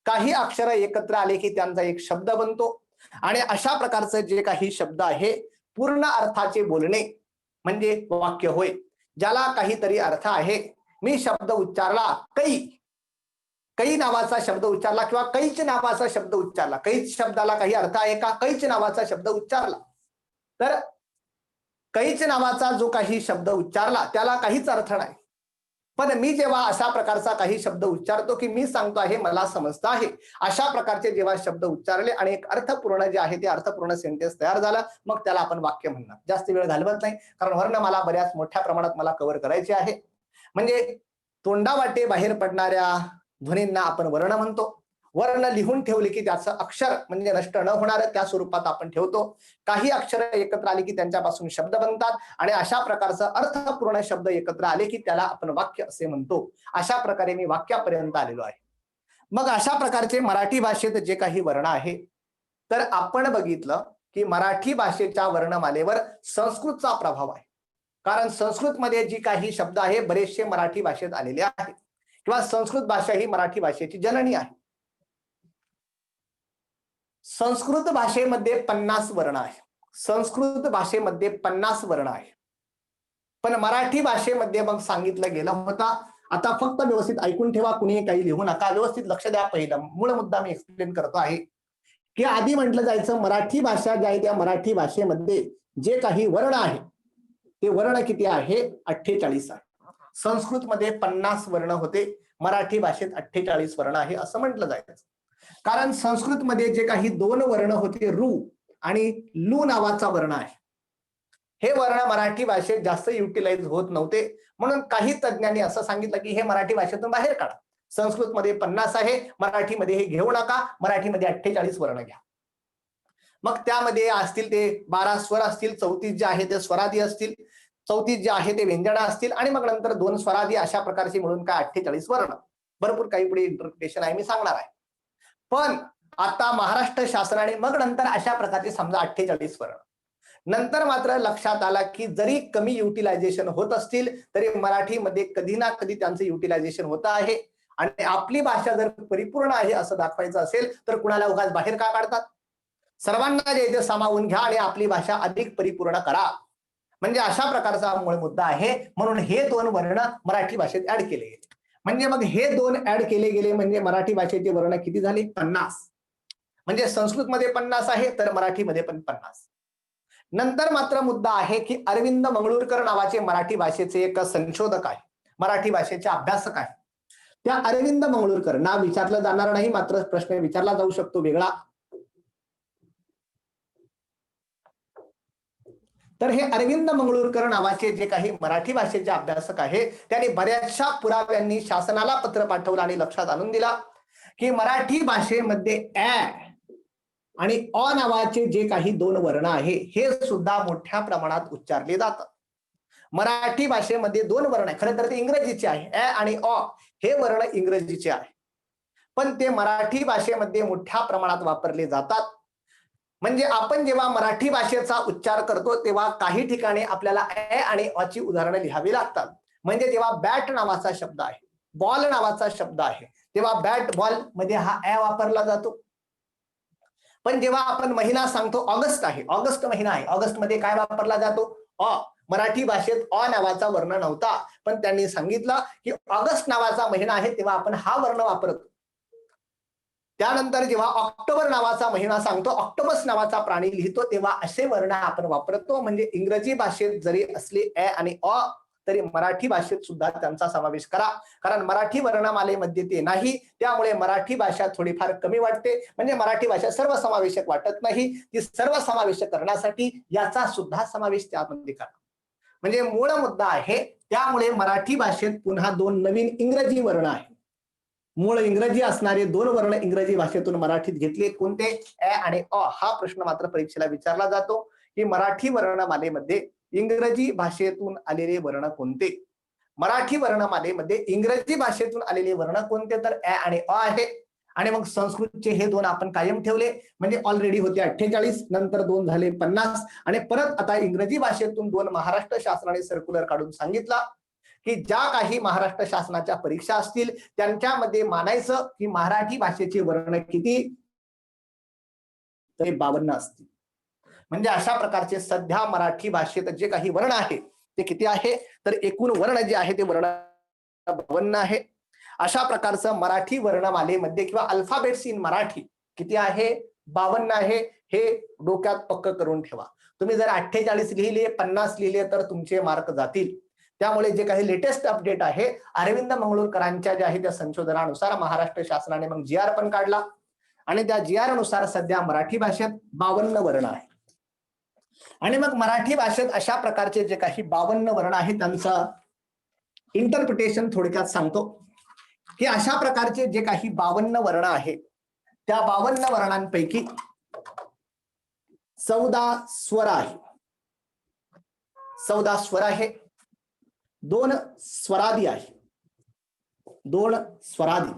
काही अक्षर एकत्र आले की त्यांचा एक शब्द बनतो. आणि अशा प्रकारचं जे काही शब्द आहे पूर्ण अर्थाचे बोलणे म्हणजे वाक्य होय. ज्याला काहीतरी अर्थ आहे. मी शब्द उच्चारला, कै नावाचा शब्द उच्चारला किंवा कैच नावाचा शब्द उच्चारला. कैच शब्दाला काही अर्थ आहे का? कैच नावाचा शब्द उच्चारला तर कैच नावाचा जो काही शब्द उच्चारला त्याला काहीच अर्थ नाही. पण मी जेव्हा अशा प्रकारचा काही शब्द उच्चारतो की मी सांगतो आहे मला समजतं आहे, अशा प्रकारचे जेव्हा शब्द उच्चारले आणि एक अर्थपूर्ण जे आहे ते अर्थपूर्ण सेंटेन्स तयार झालं, मग त्याला आपण वाक्य म्हणणार. जास्त वेळ घालवत नाही कारण वर्ण मला बऱ्याच मोठ्या प्रमाणात मला कव्हर करायचे आहे. म्हणजे तोंडावाटे बाहेर पडणाऱ्या ध्वनींना आपण वर्ण म्हणतो. वर्ण लिहून ठेवले की त्याचं अक्षर म्हणजे नष्ट न होणार त्या स्वरूपात आपण ठेवतो. काही अक्षर एकत्र आली की त्यांच्यापासून शब्द बनतात आणि अशा प्रकारचा अर्थपूर्ण शब्द एकत्र आले की त्याला आपण वाक्य असे म्हणतो. अशा प्रकारे मी वाक्यापर्यंत आलेलो आहे. मग अशा प्रकारचे मराठी भाषेत जे काही वर्ण आहे तर आपण बघितलं की मराठी भाषेच्या वर्णमालेवर संस्कृतचा प्रभाव आहे. कारण संस्कृतमध्ये जी काही शब्द आहे बरेचसे मराठी भाषेत आलेले आहेत किंवा संस्कृत भाषा ही मराठी भाषेची जननी आहे. संस्कृत भाषेमध्ये 50 वर्ण आहे. संस्कृत भाषेमध्ये 50 वर्ण आहे. पण मराठी भाषेमध्ये मग सांगितलं गेलं होता, आता फक्त व्यवस्थित ऐकून ठेवा, कुणी काही लिहू नका, व्यवस्थित लक्ष द्या. पहिला मूळ मुद्दा मी एक्सप्लेन करतो आहे की आधी म्हटलं जायचं मराठी भाषा जी आहे त्या मराठी भाषेमध्ये जे काही वर्ण आहे ते वर्ण किती आहे? 48 आहे. संस्कृतमध्ये 50 वर्ण होते, मराठी भाषेत 48 वर्ण आहे असं म्हटलं जायचं. कारण संस्कृतमध्ये जे काही 2 वर्ण होते, रू आणि लू नावाचा वर्ण आहे, हे वर्ण मराठी भाषेत जास्त युटिलाइज होत नव्हते. म्हणून काही तज्ञांनी असं सांगितलं की हे मराठी भाषेतून बाहेर काढा. संस्कृतमध्ये 50 आहे, मराठीमध्ये हे घेऊ नका, मराठीमध्ये 48 वर्ण घ्या. मग त्यामध्ये असतील ते 12 स्वर असतील, 34 जे आहे ते स्वरादी असतील, 34 जे आहे ते व्यंजन असतील आणि मग नंतर 2 स्वरादी, अशा प्रकारचे मिळून काय 48 वर्ण. भरपूर काही पुढे इंटरप्रिटेशन आहे, मी सांगणार आहे. पण आता महाराष्ट्र शासनाने मग नंतर अशा प्रकारचे समजा 48 वर्ण. नंतर मात्र लक्षात आला की जरी कमी युटिलायझेशन होत असतील तरी मराठीमध्ये कधी ना कधी त्यांचं युटिलायझेशन होत आहे आणि आपली भाषा जर परिपूर्ण आहे असं दाखवायचं असेल तर कुणाला उगाच बाहेर का काढतात? सर्वांना जे इथे सामावून घ्या आणि आपली भाषा अधिक परिपूर्ण करा. म्हणजे अशा प्रकारचा मूळ मुद्दा आहे. म्हणून हे 2 वर्ण मराठी भाषेत ऍड केले गेले. म्हणजे मग हे 2 ऍड केले गेले म्हणजे मराठी भाषेचे वर्ण किती झाले? 50. म्हणजे संस्कृतमध्ये 50 आहे तर मराठीमध्ये पण 50. नंतर मात्र मुद्दा आहे की अरविंद मंगळूरकर नावाचे मराठी भाषेचे एक संशोधक आहे, मराठी भाषेचे अभ्यासक आहे. त्या अरविंद मंगळूरकर नाव विचारलं जाणार नाही, मात्र प्रश्न विचारला जाऊ शकतो वेगळा. तर हे अरविंद मंगळूरकर नावाचे जे काही मराठी भाषेचे अभ्यासक आहे त्यांनी बऱ्याचशा पुराव्यांनी शासनाला पत्र पाठवलं आणि लक्षात आणून दिला की मराठी भाषेमध्ये ऍ आणि अ नावाचे जे काही 2 वर्ण आहे हे सुद्धा मोठ्या प्रमाणात उच्चारले जातात. मराठी भाषेमध्ये 2 वर्ण आहे, खरं तर ते इंग्रजीचे आहे. ऍ आणि अ हे वर्ण इंग्रजीचे आहे, पण ते मराठी भाषेमध्ये मोठ्या प्रमाणात वापरले जातात. म्हणजे आपण जेव्हा मराठी भाषेचा उच्चार करतो तेव्हा काही ठिकाणी आपल्याला ऍ आणि अ ची उदाहरणं लिहावी लागतात. म्हणजे जेव्हा बॅट नावाचा शब्द आहे, बॉल नावाचा शब्द आहे, तेव्हा बॅट बॉल मध्ये हा ऍ वापरला जातो. पण जेव्हा आपण महिना सांगतो, ऑगस्ट आहे, ऑगस्ट महिना आहे, ऑगस्ट मध्ये काय वापरला जातो? अ. मराठी भाषेत अ नावाचा वर्ण नव्हता, पण त्यांनी सांगितलं की ऑगस्ट नावाचा महिना आहे तेव्हा आपण हा वर्ण वापरतो. त्यानंतर जेव्हा ऑक्टोबर नावाचा महिना सांगतो, ऑक्टोबस नावाचा प्राणी लिहितो, तेव्हा असे वर्ण आपण वापरतो. म्हणजे इंग्रजी भाषेत जरी असले ऍ आणि अ तरी मराठी भाषेत सुद्धा त्यांचा समावेश करा, कारण मराठी वर्णमालेमध्ये ते नाही. त्यामुळे मराठी भाषा थोडीफार कमी वाटते. म्हणजे मराठी भाषा सर्वसमावेशक वाटत नाही. ती सर्वसमावेशक करण्यासाठी याचा सुद्धा समावेश त्यामध्ये करा. म्हणजे मूळ मुद्दा आहे. त्यामुळे मराठी भाषेत पुन्हा 2 नवीन इंग्रजी वर्ण आहेत. मूळ इंग्रजी असणारे 2 वर्ण इंग्रजी भाषेतून मराठीत घेतले. कोणते? ऍ आणि अ. हा प्रश्न मात्र परीक्षेला विचारला जातो की मराठी वर्णमालेमध्ये इंग्रजी भाषेतून आलेले वर्ण कोणते? मराठी वर्णमालेमध्ये इंग्रजी भाषेतून आलेले वर्ण कोणते? तर ऍ आणि अ आहे. आणि मग संस्कृतचे हे 2 आपण कायम ठेवले. म्हणजे ऑलरेडी होते 48, नंतर 2 झाले 50 आणि परत आता इंग्रजी भाषेतून 2 महाराष्ट्र शासनाने सर्क्युलर काढून सांगितला की ज्या काही महाराष्ट्र शासनाच्या परीक्षा असतील त्यांच्यामध्ये मानायचं की मराठी भाषेचे वर्ण किती? तरी 52 असतील. म्हणजे अशा प्रकारचे सध्या मराठी भाषेत जे काही वर्ण आहे ते किती आहे? तर एकूण वर्ण जे आहे ते वर्ण 52 आहे. अशा प्रकारचं मराठी वर्णमालेमध्ये किंवा अल्फाबेट्स इन मराठी किती आहे? 52 आहे. हे डोक्यात पक्क करून ठेवा. तुम्ही जर 48 लिहिले, 50 लिहिले तर तुमचे मार्क जातील. त्यामुळे जे काही लेटेस्ट अपडेट आहे अरविंद मंगळूरकरांच्या जे आहे त्या संशोधनानुसार महाराष्ट्र शासनाने मग जी आर पण काढला आणि त्या जी आर नुसार सध्या मराठी भाषेत 52 वर्ण आहे. आणि मग मराठी भाषेत अशा प्रकारचे जे काही 52 वर्ण आहेत त्यांचं इंटरप्रिटेशन थोडक्यात सांगतो की अशा प्रकारचे जे काही 52 वर्ण आहेत त्या 52 वर्णांपैकी 14 स्वर आहे. 14 स्वर आहे, 2 स्वरादी आहे, 2 स्वरादी.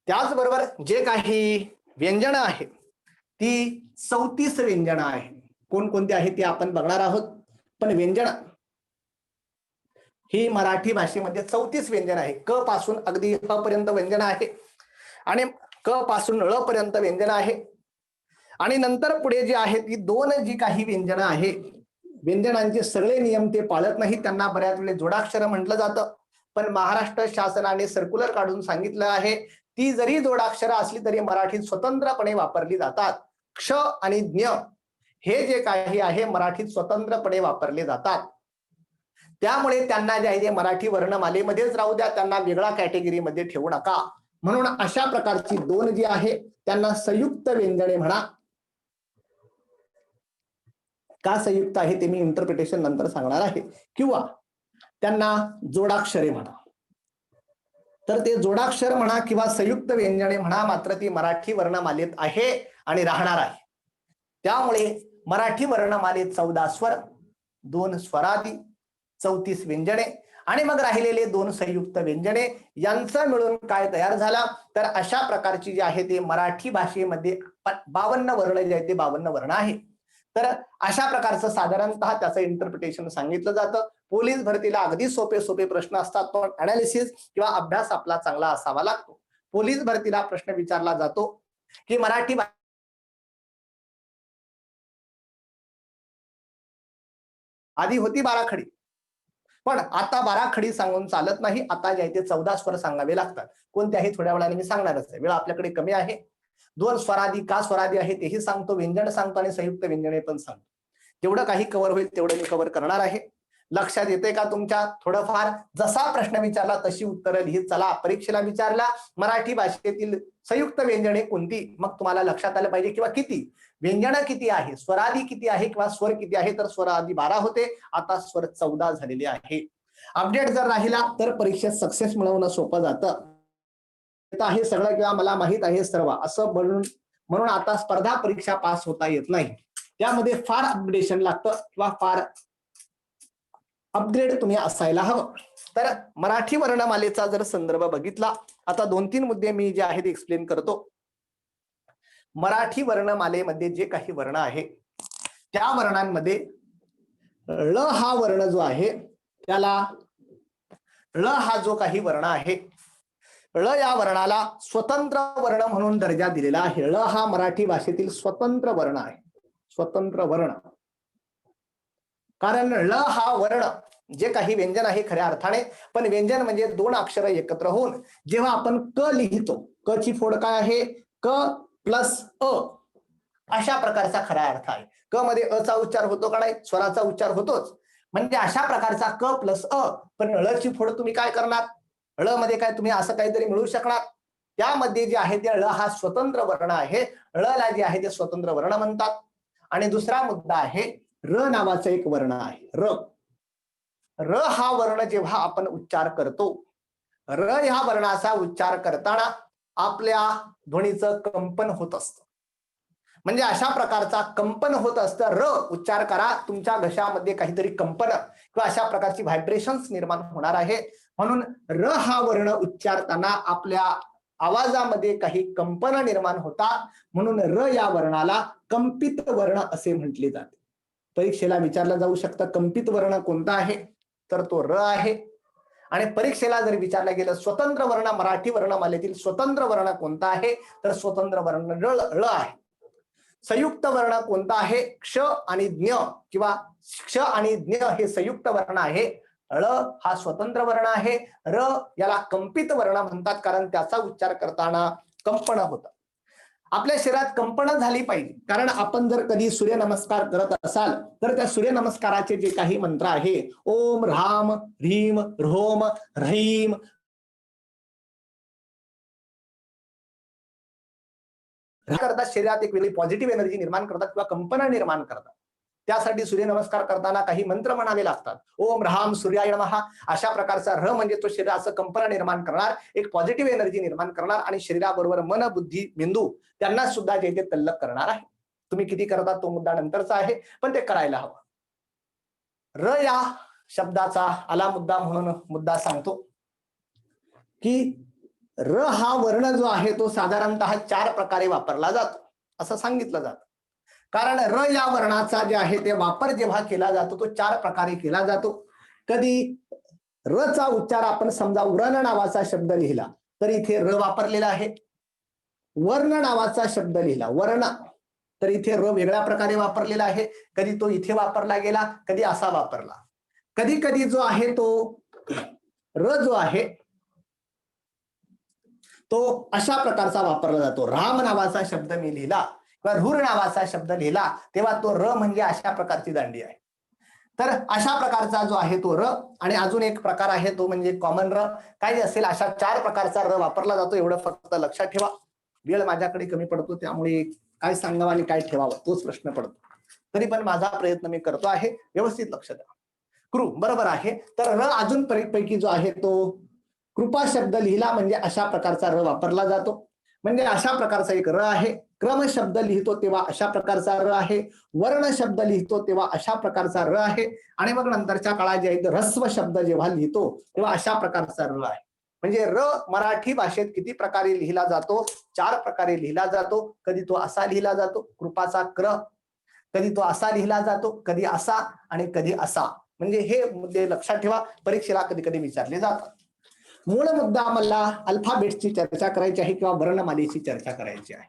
त्याचबरोबर जे काही व्यंजन आहेत ती 34 व्यंजन आहेत. कोणकोणते आहेत ते आपण बघणार आहोत. पण व्यंजन ही मराठी भाषेमध्ये 34 व्यंजन आहे. क पासून अगदी अ पर्यंत व्यंजन आहे आणि क पासून ळ पर्यंत व्यंजन आहे. आणि नंतर पुढे जे आहे ती 2 जी काही व्यंजन आहे, व्यंजनांचे सगळे नियम ते पाळत नाही. त्यांना बऱ्याच वेळेस जोडाक्षर म्हटलं जातं. पण महाराष्ट्र शासनाने सर्क्युलर काढून सांगितलं आहे ती जरी जोडाक्षर असली तरी मराठीत स्वतंत्रपणे वापरली जातात. क्ष आणि ज्ञ हे जे काही आहे मराठीत स्वतंत्रपणे वापरले जातात. त्यामुळे त्यांना जे आहे ते मराठी वर्णमालेमध्येच राहू द्या, त्यांना वेगळ्या कॅटेगरीमध्ये ठेवू नका. म्हणून अशा प्रकारची 2 जी आहे त्यांना संयुक्त व्यंजने म्हणा. का संयुक्त आहे ते मी इंटरप्रिटेशन नंतर सांगणार आहे. किंवा त्यांना जोडाक्षरे म्हणा. तर ते जोडाक्षर म्हणा किंवा संयुक्त व्यंजने म्हणा, मात्र ती मराठी वर्णमालेत आहे आणि राहणार आहे. त्यामुळे मराठी वर्णमालेत 14 स्वर, 2 स्वरादी, 34 व्यंजने आणि मग राहिलेले 2 संयुक्त व्यंजने यांचं मिळून काय तयार झाला, तर अशा प्रकारची जी आहे ते मराठी भाषेमध्ये 52 वर्ण जे आहे ते 52 वर्ण आहे. तर अशा प्रकारचं साधारणतः त्याचं इंटरप्रिटेशन सांगितलं जातं. पोलीस भरतीला अगदी सोपे सोपे प्रश्न असतात, पण अनालिसिस किंवा अभ्यास आपला चांगला असावा लागतो. पोलीस भरतीला प्रश्न विचारला जातो की मराठी आधी होती 12 खडी, पण आता 12 खडी सांगून चालत नाही. आता जे आहे ते 14 स्वर सांगावे लागतात. कोणत्याही थोड्या वेळाने मी सांगणारच आहे. वेळ आपल्याकडे कमी आहे. 2 स्वरादी का स्वरादी आहे तेही सांगतो, व्यंजन सांगतो आणि संयुक्त व्यंजने पण सांगतो. जेवढं काही कव्हर होईल तेवढं मी कव्हर करणार आहे. लक्षात येते का तुमच्या? थोडंफार जसा प्रश्न विचारला तशी उत्तरं लिहित चला. परीक्षेला विचारला मराठी भाषेतील संयुक्त व्यंजने कोणती, मग तुम्हाला लक्षात आलं पाहिजे किंवा किती व्यंजन किती आहे, स्वरादी किती आहे किंवा स्वर किती आहे. तर स्वर आधी 12 होते, आता स्वर 14 झालेले आहे. अपडेट जर राहिला तर परीक्षेत सक्सेस मिळवणं सोपं जातं. आहे सगळं किंवा मला माहित आहे सर्व असं म्हणून आता स्पर्धा परीक्षा पास होता येत नाही. त्यामध्ये फार अपग्रेडेशन लागतं किंवा फार अपग्रेड तुम्ही असायला हवं. तर मराठी वर्णमालेचा जर संदर्भ बघितला, आता 2-3 मुद्दे मी जे आहे ते एक्सप्लेन करतो. मराठी वर्णमालेमध्ये जे काही वर्ण आहे त्या वर्णांमध्ये ळ हा वर्ण जो आहे त्याला ळ हा जो काही वर्ण आहे, ळ या वर्णाला स्वतंत्र वर्ण म्हणून दर्जा दिलेला आहे. ळ हा मराठी भाषेतील स्वतंत्र वर्ण आहे. स्वतंत्र वर्ण, कारण ळ हा वर्ण जे काही व्यंजन आहे खऱ्या अर्थाने, पण व्यंजन म्हणजे 2 अक्षर एकत्र होऊन जेव्हा आपण क लिहितो, क ची फोड काय आहे, क प्लस अ, अशा प्रकारचा खरा अर्थ आहे. क मध्ये अ चा उच्चार होतो का नाही, स्वराचा उच्चार होतोच. म्हणजे अशा प्रकारचा क प्लस अ, पण ळ ची फोड तुम्ही काय करणार, ळ मध्ये काय तुम्ही असं काहीतरी मिळू शकणार. त्यामध्ये जे आहे ते ळ हा स्वतंत्र वर्ण आहे. ळला जे आहे ते स्वतंत्र वर्ण म्हणतात. आणि दुसरा मुद्दा आहे र नावाचा एक वर्ण आहे. र हा वर्ण जेव्हा आपण उच्चार करतो, र ह्या वर्णाचा उच्चार करताना आपल्या ध्वनीचं कंपन होत असतं. म्हणजे अशा प्रकारचा कंपन होत असतं. र उच्चार करा, तुमच्या घशामध्ये काहीतरी कंपन किंवा अशा प्रकारची व्हायब्रेशन्स निर्माण होणार आहे. म्हणून र हा वर्ण उच्चारताना आपल्या आवाजामध्ये काही कंपन निर्माण होतात. म्हणून र या वर्णाला कंपित वर्ण असे म्हटले जाते. परीक्षेला विचारलं जाऊ शकतं कंपित वर्ण कोणता आहे, तर तो र आहे. आणि परीक्षेला जर विचारलं गेलं स्वतंत्र वर्ण मराठी वर्णमालेतील स्वतंत्र वर्ण कोणता आहे, तर स्वतंत्र वर्ण ळ आहे. संयुक्त वर्ण कोणता आहे, क्ष आणि ज्ञ किंवा क्ष आणि ज्ञ हे संयुक्त वर्ण आहे. ळ हा स्वतंत्र वर्ण आहे. र याला कंपित वर्ण म्हणतात, कारण त्याचा उच्चार करताना कंपन होतं. आपल्या शरीरात कंपन झाली पाहिजे, कारण आपण जर कधी सूर्यनमस्कार करत असाल तर त्या सूर्यनमस्काराचे जे काही मंत्र आहे, ओम ह्राम ह्रीम ह्रोम ह्रैम, करतात शरीरात एक वेगळी पॉझिटिव्ह एनर्जी निर्माण करतात किंवा कंपन निर्माण करतात. त्यासाठी सूर्यनमस्कार करताना काही मंत्र म्हणावे लागतात. ओम ह्राम सूर्याय नमः, अशा प्रकारचा र म्हणजे तो शरीराचं कंपन निर्माण करणार, एक पॉझिटिव्ह एनर्जी निर्माण करणार आणि शरीराबरोबर मन बुद्धी मेंदू त्यांना सुद्धा जे ते तल्लक करणार आहे. तुम्ही किती करता तो मुद्दा नंतरचा आहे, पण ते करायला हवं. र या शब्दाचा आला मुद्दा म्हणून मुद्दा सांगतो की र हा वर्ण जो आहे तो साधारणतः 4 प्रकारे वापरला जातो असं सांगितलं जातं. कारण र या वर्णाचा जे आहे ते वापर जेव्हा केला जातो तो 4 प्रकारे केला जातो. कधी र चा उच्चार आपण समजा व्रण नावाचा शब्द लिहिला तर इथे र वापरलेला आहे. वर्ण नावाचा शब्द लिहिला वर्ण, तर इथे र वेगळ्या प्रकारे वापरलेला आहे. कधी तो इथे वापरला गेला, कधी असा वापरला. कधी कधी जो आहे तो र जो आहे तो अशा प्रकारचा वापरला जातो. राम नावाचा शब्द मी लिहिला किंवा रूर नावाचा शब्द लिहिला तेव्हा तो र म्हणजे अशा प्रकारची दांडी आहे. तर अशा प्रकारचा जो आहे तो र. आणि अजून एक प्रकार आहे तो म्हणजे कॉमन र. काय असेल अशा 4 प्रकारचा र वापरला जातो, एवढं फक्त लक्षात ठेवा. वेळ माझ्याकडे कमी पडतो त्यामुळे काय सांगावं आणि काय ठेवावं तोच प्रश्न पडतो. तरी पण माझा प्रयत्न मी करतो आहे, व्यवस्थित लक्ष द्या. क्रू बरोबर आहे. तर र अजून पैकी जो आहे तो कृपा शब्द लिहिला म्हणजे अशा प्रकारचा र वापरला जातो. म्हणजे अशा प्रकारचा एक र आहे. क्रम शब्द लिहितो तेव्हा अशा प्रकारचा र आहे. वर्ण शब्द लिहितो तेव्हा अशा प्रकारचा र आहे. आणि मग नंतरच्या काळात जे आहे ऱ्हस्व शब्द जेव्हा लिहितो तेव्हा अशा प्रकारचा र आहे. म्हणजे र मराठी भाषेत किती प्रकारे लिहिला जातो? 4 प्रकारे लिहिला जातो. कधी तो असा लिहिला जातो, कृपाचा क्र, कधी तो असा लिहिला जातो, कधी असा आणि कधी असा. म्हणजे हे मुद्दे लक्षात ठेवा, परीक्षेला कधी कधी विचारले जातात. मूळ मुद्दा मला अल्फाबेटची चर्चा करायची आहे किंवा वर्णमालेची चर्चा करायची आहे.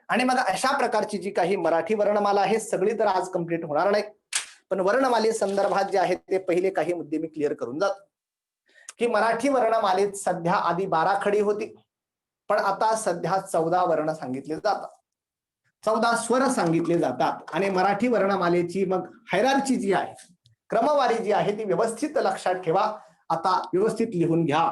आणि मग अशा प्रकारची जी काही मराठी वर्णमाला आहे सगळी तर आज कंप्लीट होणार नाही, पण वर्णमाले संदर्भात जे आहेत ते पहिले काही मुद्दे मी क्लिअर करून जातो. की मराठी वर्णमालेत सध्या आधी 12 खडी होती, पण आता सध्या 14 वर्ण सांगितले जातात, 14 स्वर सांगितले जातात. आणि मराठी वर्णमालेची मग हायरार्ची जी आहे, क्रमवारी जी आहे ती व्यवस्थित लक्षात ठेवा. आता व्यवस्थित लिहून घ्या.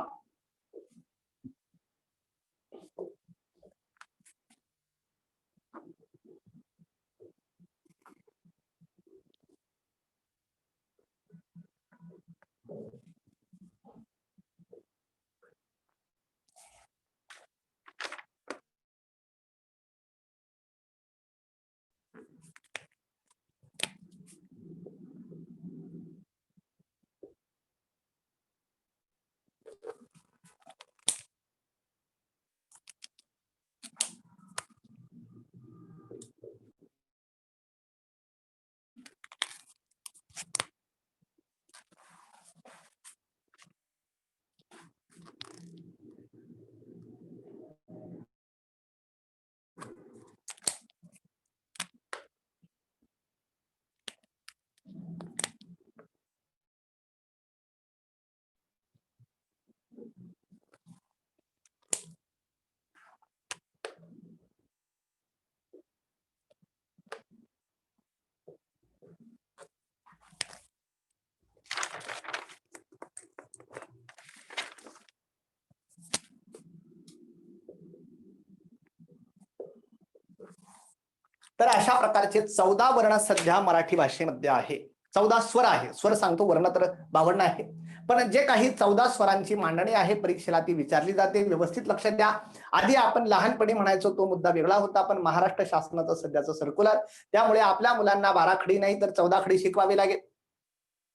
तर अशा प्रकारचे 14 वर्ण सध्या मराठी भाषेमध्ये आहे. 14 स्वर आहे. स्वर सांगतो, वर्ण तर 52 आहे. पण जे काही 14 स्वरांची मांडणी आहे परीक्षेला ती विचारली जाते. व्यवस्थित लक्ष द्या. आधी आपण लहानपणी म्हणायचो तो मुद्दा वेगळा होता, पण महाराष्ट्र शासनाचं सध्याचं सर्क्युलर, त्यामुळे आपल्या मुलांना 12 खडी नाही तर 14 खडी शिकवावी लागेल.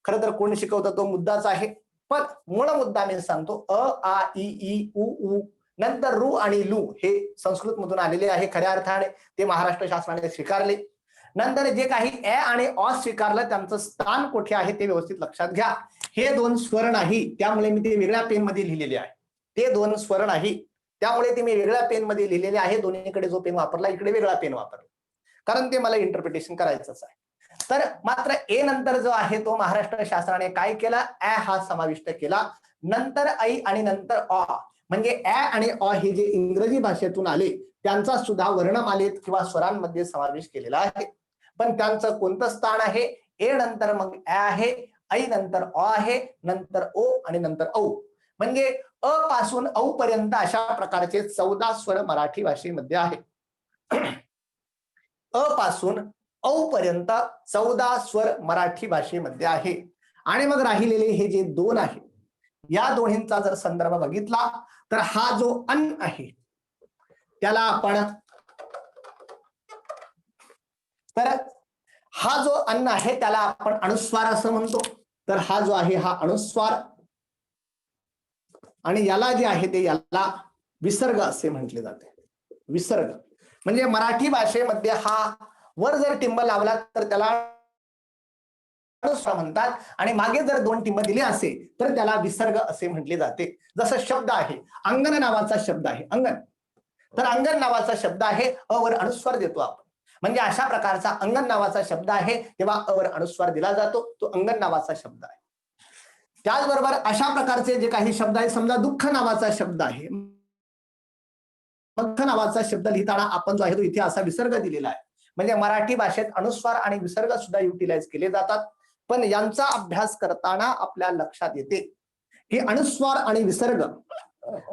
खरं तर कोण शिकवतं तो मुद्दाच आहे. पण मूळ मुद्दा मी सांगतो, अ आ इ ई उ ऊ नंतर रू आणि लू हे संस्कृत मधून आलेले आहे. खऱ्या अर्थाने ते महाराष्ट्र शासनाने स्वीकारले. नंतर जे काही ए आणि अ स्वीकारलं त्यांचं स्थान कुठे आहे ते व्यवस्थित लक्षात घ्या. हे 2 स्वर नाही, त्यामुळे मी ते वेगळ्या पेन मध्ये लिहिलेले आहे. ते 2 स्वर नाही, त्यामुळे ते मी वेगळ्या पेन मध्ये लिहिलेले आहे. दोन्हीकडे जो पेन वापरला, इकडे वेगळा पेन वापरला, कारण ते मला इंटरप्रिटेशन करायचंच आहे. तर मात्र ए नंतर जो आहे तो महाराष्ट्र शासनाने काय केला, ए हा समाविष्ट केला. नंतर ऐ आणि नंतर अ, म्हणजे ए आणि अ हे जे इंग्रजी भाषेतून आले त्यांचा सुद्धा वर्णमालेत किंवा स्वरांमध्ये समावेश केलेला आहे. पण त्यांचं कोणतं स्थान आहे? ए नंतर मग ए आहे, ऐ नंतर अ आहे, नंतर ओ आणि नंतर औ. म्हणजे अ पासून औ पर्यंत अशा प्रकारचे 14 स्वर मराठी भाषेमध्ये आहे. अ पासून औ पर्यंत 14 स्वर मराठी भाषेमध्ये आहे. आणि मग राहिलेले हे जे 2 आहे, या दोन्हींचा जर संदर्भ बघितला तर हा जो अन आहे त्याला आपण, तर हा जो अन्न आहे त्याला आपण अनुस्वार असं म्हणतो. तर हा जो आहे हा अनुस्वार, आणि याला जे आहे ते याला विसर्ग असे म्हटले जाते. विसर्ग म्हणजे मराठी भाषेमध्ये हा वर जर टिंब लावला तर त्याला अनुस्वार म्हणतात, आणि मागे जर 2 टिंब दिले असेल तर त्याला विसर्ग असे म्हटले जाते. जसं शब्द आहे, अंगण नावाचा शब्द आहे, अंगण, तर अंगण नावाचा शब्द आहे, अ वर अनुस्वार देतो आपण. म्हणजे अशा प्रकारचा अंगण नावाचा शब्द आहे तेव्हा अ वर अनुस्वार दिला जातो, तो अंगण नावाचा शब्द आहे. त्याचबरोबर अशा प्रकारचे जे काही शब्द आहे, समजा दुःख नावाचा शब्द आहे, दुःख नावाचा शब्द लिहिताना आपण जो आहे तो इथे असा विसर्ग दिलेला आहे. म्हणजे मराठी भाषेत अनुस्वार आणि विसर्ग सुद्धा युटिलाइज केले जातात. पण यांचा अभ्यास करताना आपल्या लक्षात येते की अनुस्वार आणि विसर्ग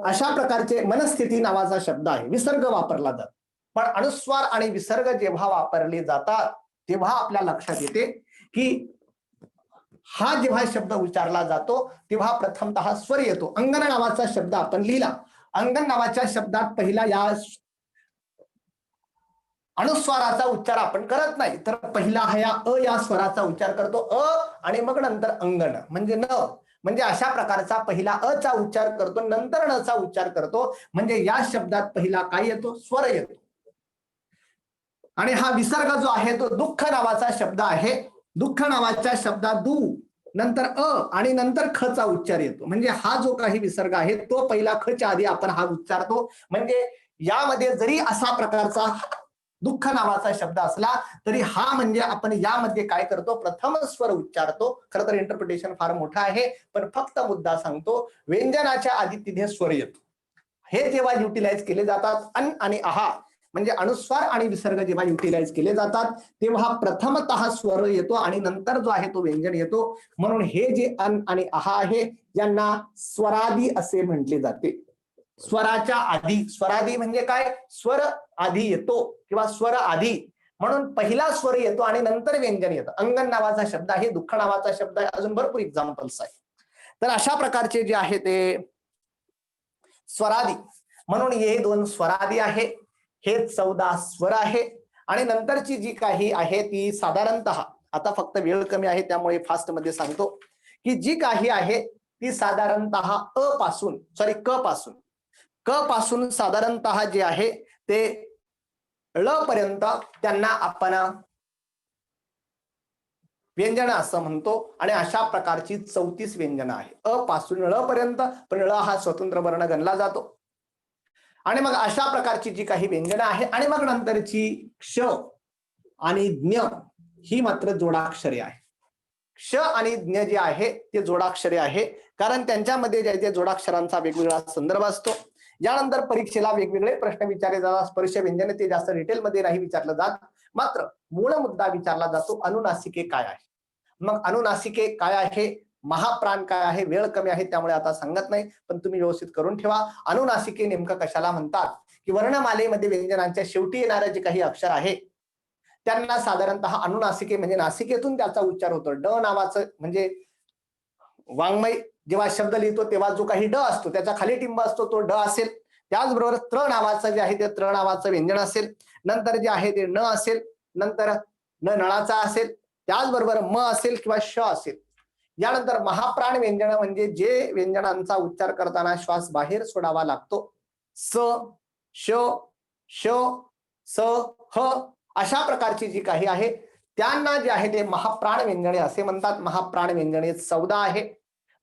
अशा प्रकारचे, मनस्थिती नावाचा शब्द आहे, विसर्ग वापरला जातो. पण अनुस्वार आणि विसर्ग जेव्हा वापरले जातात तेव्हा आपल्या लक्षात येते की हा जेव्हा शब्द उच्चारला जातो तेव्हा प्रथमतः स्वर येतो. अंगण नावाचा शब्द आपण लिहिला. अंगण नावाच्या शब्दात पहिला या अनुस्वाराचा उच्चार आपण करत नाही, तर पहिला हा या अ या स्वराचा उच्चार करतो, अ, आणि मग नंतर अंगण म्हणजे न. म्हणजे अशा प्रकारचा पहिला अ चा उच्चार करतो, नंतर न चा उच्चार करतो. म्हणजे या शब्दात पहिला काय येतो? स्वर येतो. आणि हा विसर्ग जो आहे तो दुःख नावाचा शब्द आहे. दुःख नावाच्या शब्दात दु नंतर अ आणि नंतर ख चा उच्चार येतो. म्हणजे हा जो काही विसर्ग आहे तो पहिला ख च्या आधी आपण हा उच्चारतो. म्हणजे यामध्ये जरी असा प्रकारचा दुःख नावाचा शब्द असला तरी हा म्हणजे आपण यामध्ये काय करतो? प्रथम स्वर उच्चारतो. खरं तर इंटरप्रिटेशन फार मोठं आहे, पण फक्त मुद्दा सांगतो. व्यंजनाच्या आधी तिथे स्वर येतो. हे जेव्हा युटिलाइज केले जातात अन आणि आहा म्हणजे अनुस्वार आणि विसर्ग जेव्हा युटिलाइज केले जातात तेव्हा प्रथमतः स्वर येतो आणि नंतर जो आहे तो व्यंजन येतो. म्हणून हे जे अन आणि आहा आहे यांना स्वरादी असे म्हटले जाते. स्वराच्या आधी, स्वरादी म्हणजे काय? स्वर आधी येतो किंवा स्वर आधी, म्हणून पहिला स्वर येतो आणि नंतर व्यंजन येतं. अंगण नावाचा शब्द आहे, दुःख नावाचा शब्द आहे, अजून भरपूर एक्झाम्पल्स आहे. तर अशा प्रकारचे जे आहे ते स्वरादी, म्हणून हे दोन स्वरादी आहे. हे 14 स्वर आहे. आणि नंतरची जी काही आहे ती साधारणतः, आता फक्त वेळ कमी आहे त्यामुळे फास्ट मध्ये सांगतो, की जी काही आहे ती साधारणतः क पासून साधारणतः जे आहे ते ळ पर्यंत त्यांना आपण व्यंजन असं म्हणतो. आणि अशा प्रकारची 34 व्यंजन आहे. अ पासून ळ पर्यंत, पण ळ हा स्वतंत्र वर्ण गणला जातो. आणि मग अशा प्रकारची जी काही व्यंजन आहे आणि मग नंतरची क्ष आणि ज्ञ ही मात्र जोडाक्षरे आहे. क्ष आणि ज्ञ जे आहे ते जोडाक्षरे आहे, कारण त्यांच्यामध्ये जे ते जोडाक्षरांचा वेगवेगळा संदर्भ असतो. यानंतर परीक्षेला वेगवेगळे प्रश्न विचारले जातात. स्पर्श व्यंजन ते जास्त डिटेलमध्ये नाही विचारलं जात, मात्र मूळ मुद्दा विचारला जातो, अनुनासिके काय आहे. मग अनुनासिके काय आहे, महाप्राण काय आहे, वेळ कमी आहे त्यामुळे आता सांगत नाही, पण तुम्ही व्यवस्थित करून ठेवा. अनुनासिके नेमकं कशाला म्हणतात, की वर्णमालेमध्ये व्यंजनांच्या शेवटी येणारे जे काही अक्षर आहे त्यांना साधारणतः अनुनासिके म्हणजे नासिकेतून त्याचा उच्चार होतो. ड नावाचं म्हणजे वाङ्मय जेव्हा शब्द लिहितो तेव्हा जो काही ड असतो त्याच्या खाली टिंब असतो तो ड असेल. त्याचबरोबर त्र नावाचं जे आहे ते त्र नावाचं व्यंजन असेल. नंतर जे आहे ते न असेल, नंतर न नळाचा असेल, त्याचबरोबर म असेल किंवा श असेल. यानंतर महाप्राण व्यंजन म्हणजे जे व्यंजनांचा उच्चार करताना श्वास बाहेर सोडावा लागतो. स, श, श, स, ह अशा प्रकारची जी काही आहे त्यांना जे आहे ते महाप्राण व्यंजने असे म्हणतात. महाप्राण व्यंजने 14 आहे.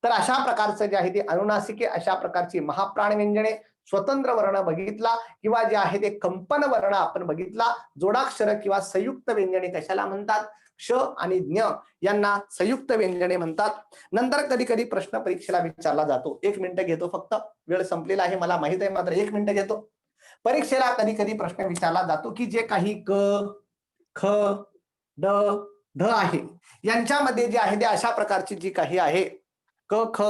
तर अशा प्रकारचं जे आहे ते अनुनासिके, अशा प्रकारची महाप्राण व्यंजने. स्वतंत्र वर्ण बघितला किंवा जे आहे ते कंपन वर्ण आपण बघितला. जोडाक्षर किंवा संयुक्त व्यंजने कशाला म्हणतात? क्ष आणि ज्ञ यांना संयुक्त व्यंजने म्हणतात. नंतर कधी कधी प्रश्न परीक्षेला विचारला जातो. 1 मिनिट घेतो फक्त, वेळ संपलेला आहे मला माहित आहे, मात्र 1 मिनिट घेतो. परीक्षेला कधी कधी प्रश्न विचारला जातो की जे काही क, ख, ड, ढ आहे यांच्यामध्ये जे आहे ते अशा प्रकारची जी काही आहे क, ख,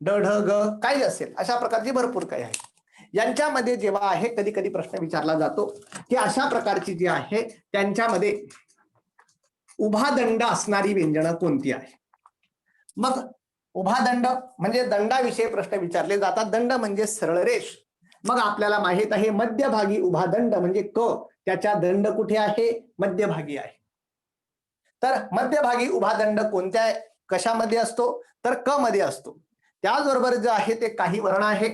ड, ढ, ग काही असेल अशा प्रकारची भरपूर काही आहे. यांच्यामध्ये जेव्हा आहे कधी कधी प्रश्न विचारला जातो की अशा प्रकारची जी आहे त्यांच्यामध्ये उभा दंड असणारी व्यंजनं कोणती आहे. मग उभा दंड म्हणजे दंडाविषयी प्रश्न विचारले जातात. दंड म्हणजे सरळ रेष. मग आपल्याला माहित आहे मध्यभागी उभा दंड म्हणजे क, त्याच्या दंड कुठे आहे? मध्यभागी आहे. तर मध्यभागी उभा दंड कोणत्या कशामध्ये असतो? तर क मध्ये असतो. त्याचबरोबर जे आहे ते काही वर्ण आहे.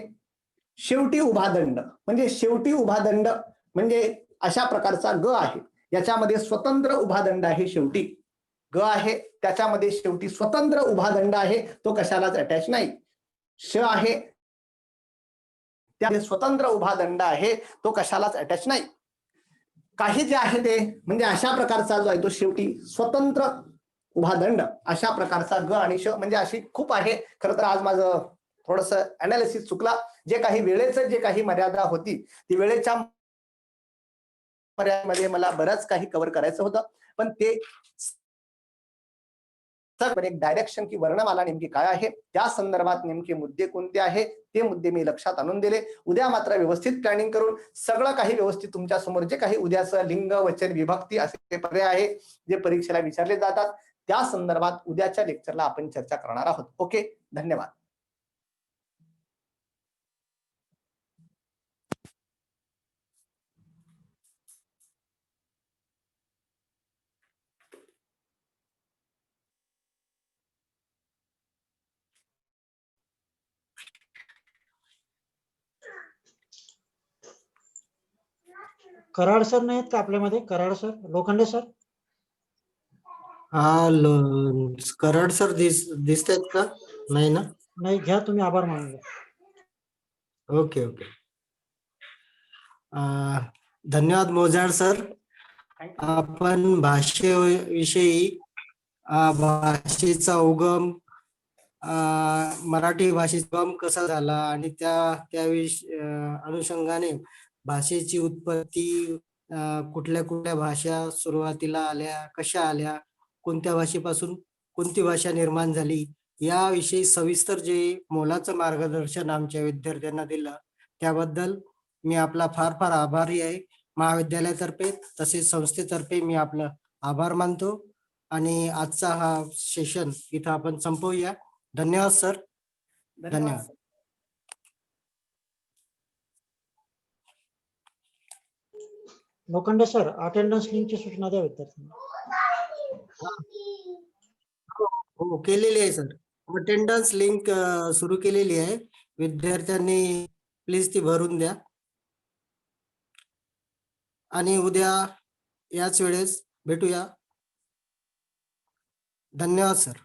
शेवटी उभा दंड म्हणजे शेवटी उभा दंड म्हणजे अशा प्रकारचा ग आहे, याच्यामध्ये स्वतंत्र उभा दंड आहे. शेवटी ग आहे त्याच्यामध्ये शेवटी स्वतंत्र उभा दंड आहे, तो कशालाच अटॅच नाही. श आहे त्या स्वतंत्र उभा दंड आहे, तो कशालाच अटॅच नाही. काही जे आहे ते म्हणजे अशा प्रकारचा जो आहे तो शेवटी स्वतंत्र उभा दंड, अशा प्रकारचा ग आणि श म्हणजे अशी खूप आहे. खरं तर आज माझं थोडस अनालिसिस चुकला. जे काही वेळेचं जे काही मर्यादा होती ती वेळेच्या मर्यादेमध्ये मला बरंच काही कव्हर करायचं होतं, पण ते एक डायरेक्शन की वर्णमाला नेमकी काय आहे, त्या संदर्भात नेमके मुद्दे कोणते आहे ते मुद्दे मी लक्षात आणून दिले. उद्या मात्र व्यवस्थित प्लॅनिंग करून सगळं काही व्यवस्थित तुमच्या समोर जे काही उद्याचं लिंग, वचन, विभक्ती असे पर्याय आहे जे परीक्षेला विचारले जातात त्या संदर्भात उद्याच्या लेक्चरला आपण चर्चा करणार आहोत. ओके, धन्यवाद. कराड सर नाहीत का आपल्यामध्ये? Karad sir, Lokhande sir? Karad sir दिसतायत का? नाही ना? नाही, घ्या तुम्ही, आभार मानून घ्या. Okay okay. धन्यवाद मोजाळ सर. आपण भाषेविषयी भाषेचा उगम, मराठी भाषेचा उगम कसा झाला आणि त्या अनुषंगाने भाषेची उत्पत्ती, कुठल्या कुठल्या भाषा सुरुवातीला आल्या, कशा आल्या, कोणत्या भाषेपासून कोणती भाषा निर्माण झाली, याविषयी सविस्तर जे मोलाचं मार्गदर्शन आमच्या विद्यार्थ्यांना दिलं त्याबद्दल मी आपला फार फार आभारी आहे. महाविद्यालयातर्फे तसेच संस्थेतर्फे मी आपलं आभार मानतो आणि आजचा हा सेशन इथं आपण संपवूया. धन्यवाद सर. धन्यवाद. लोखंडे सर, अटेंडन्स लिंकची सूचना द्या विद्यार्थ्यांना. हो, केलेली आहे सर. अटेंडन्स लिंक सुरू केलेली आहे. विद्यार्थ्यांनी प्लीज ती भरून द्या आणि उद्या याच वेळेस भेटूया. धन्यवाद सर.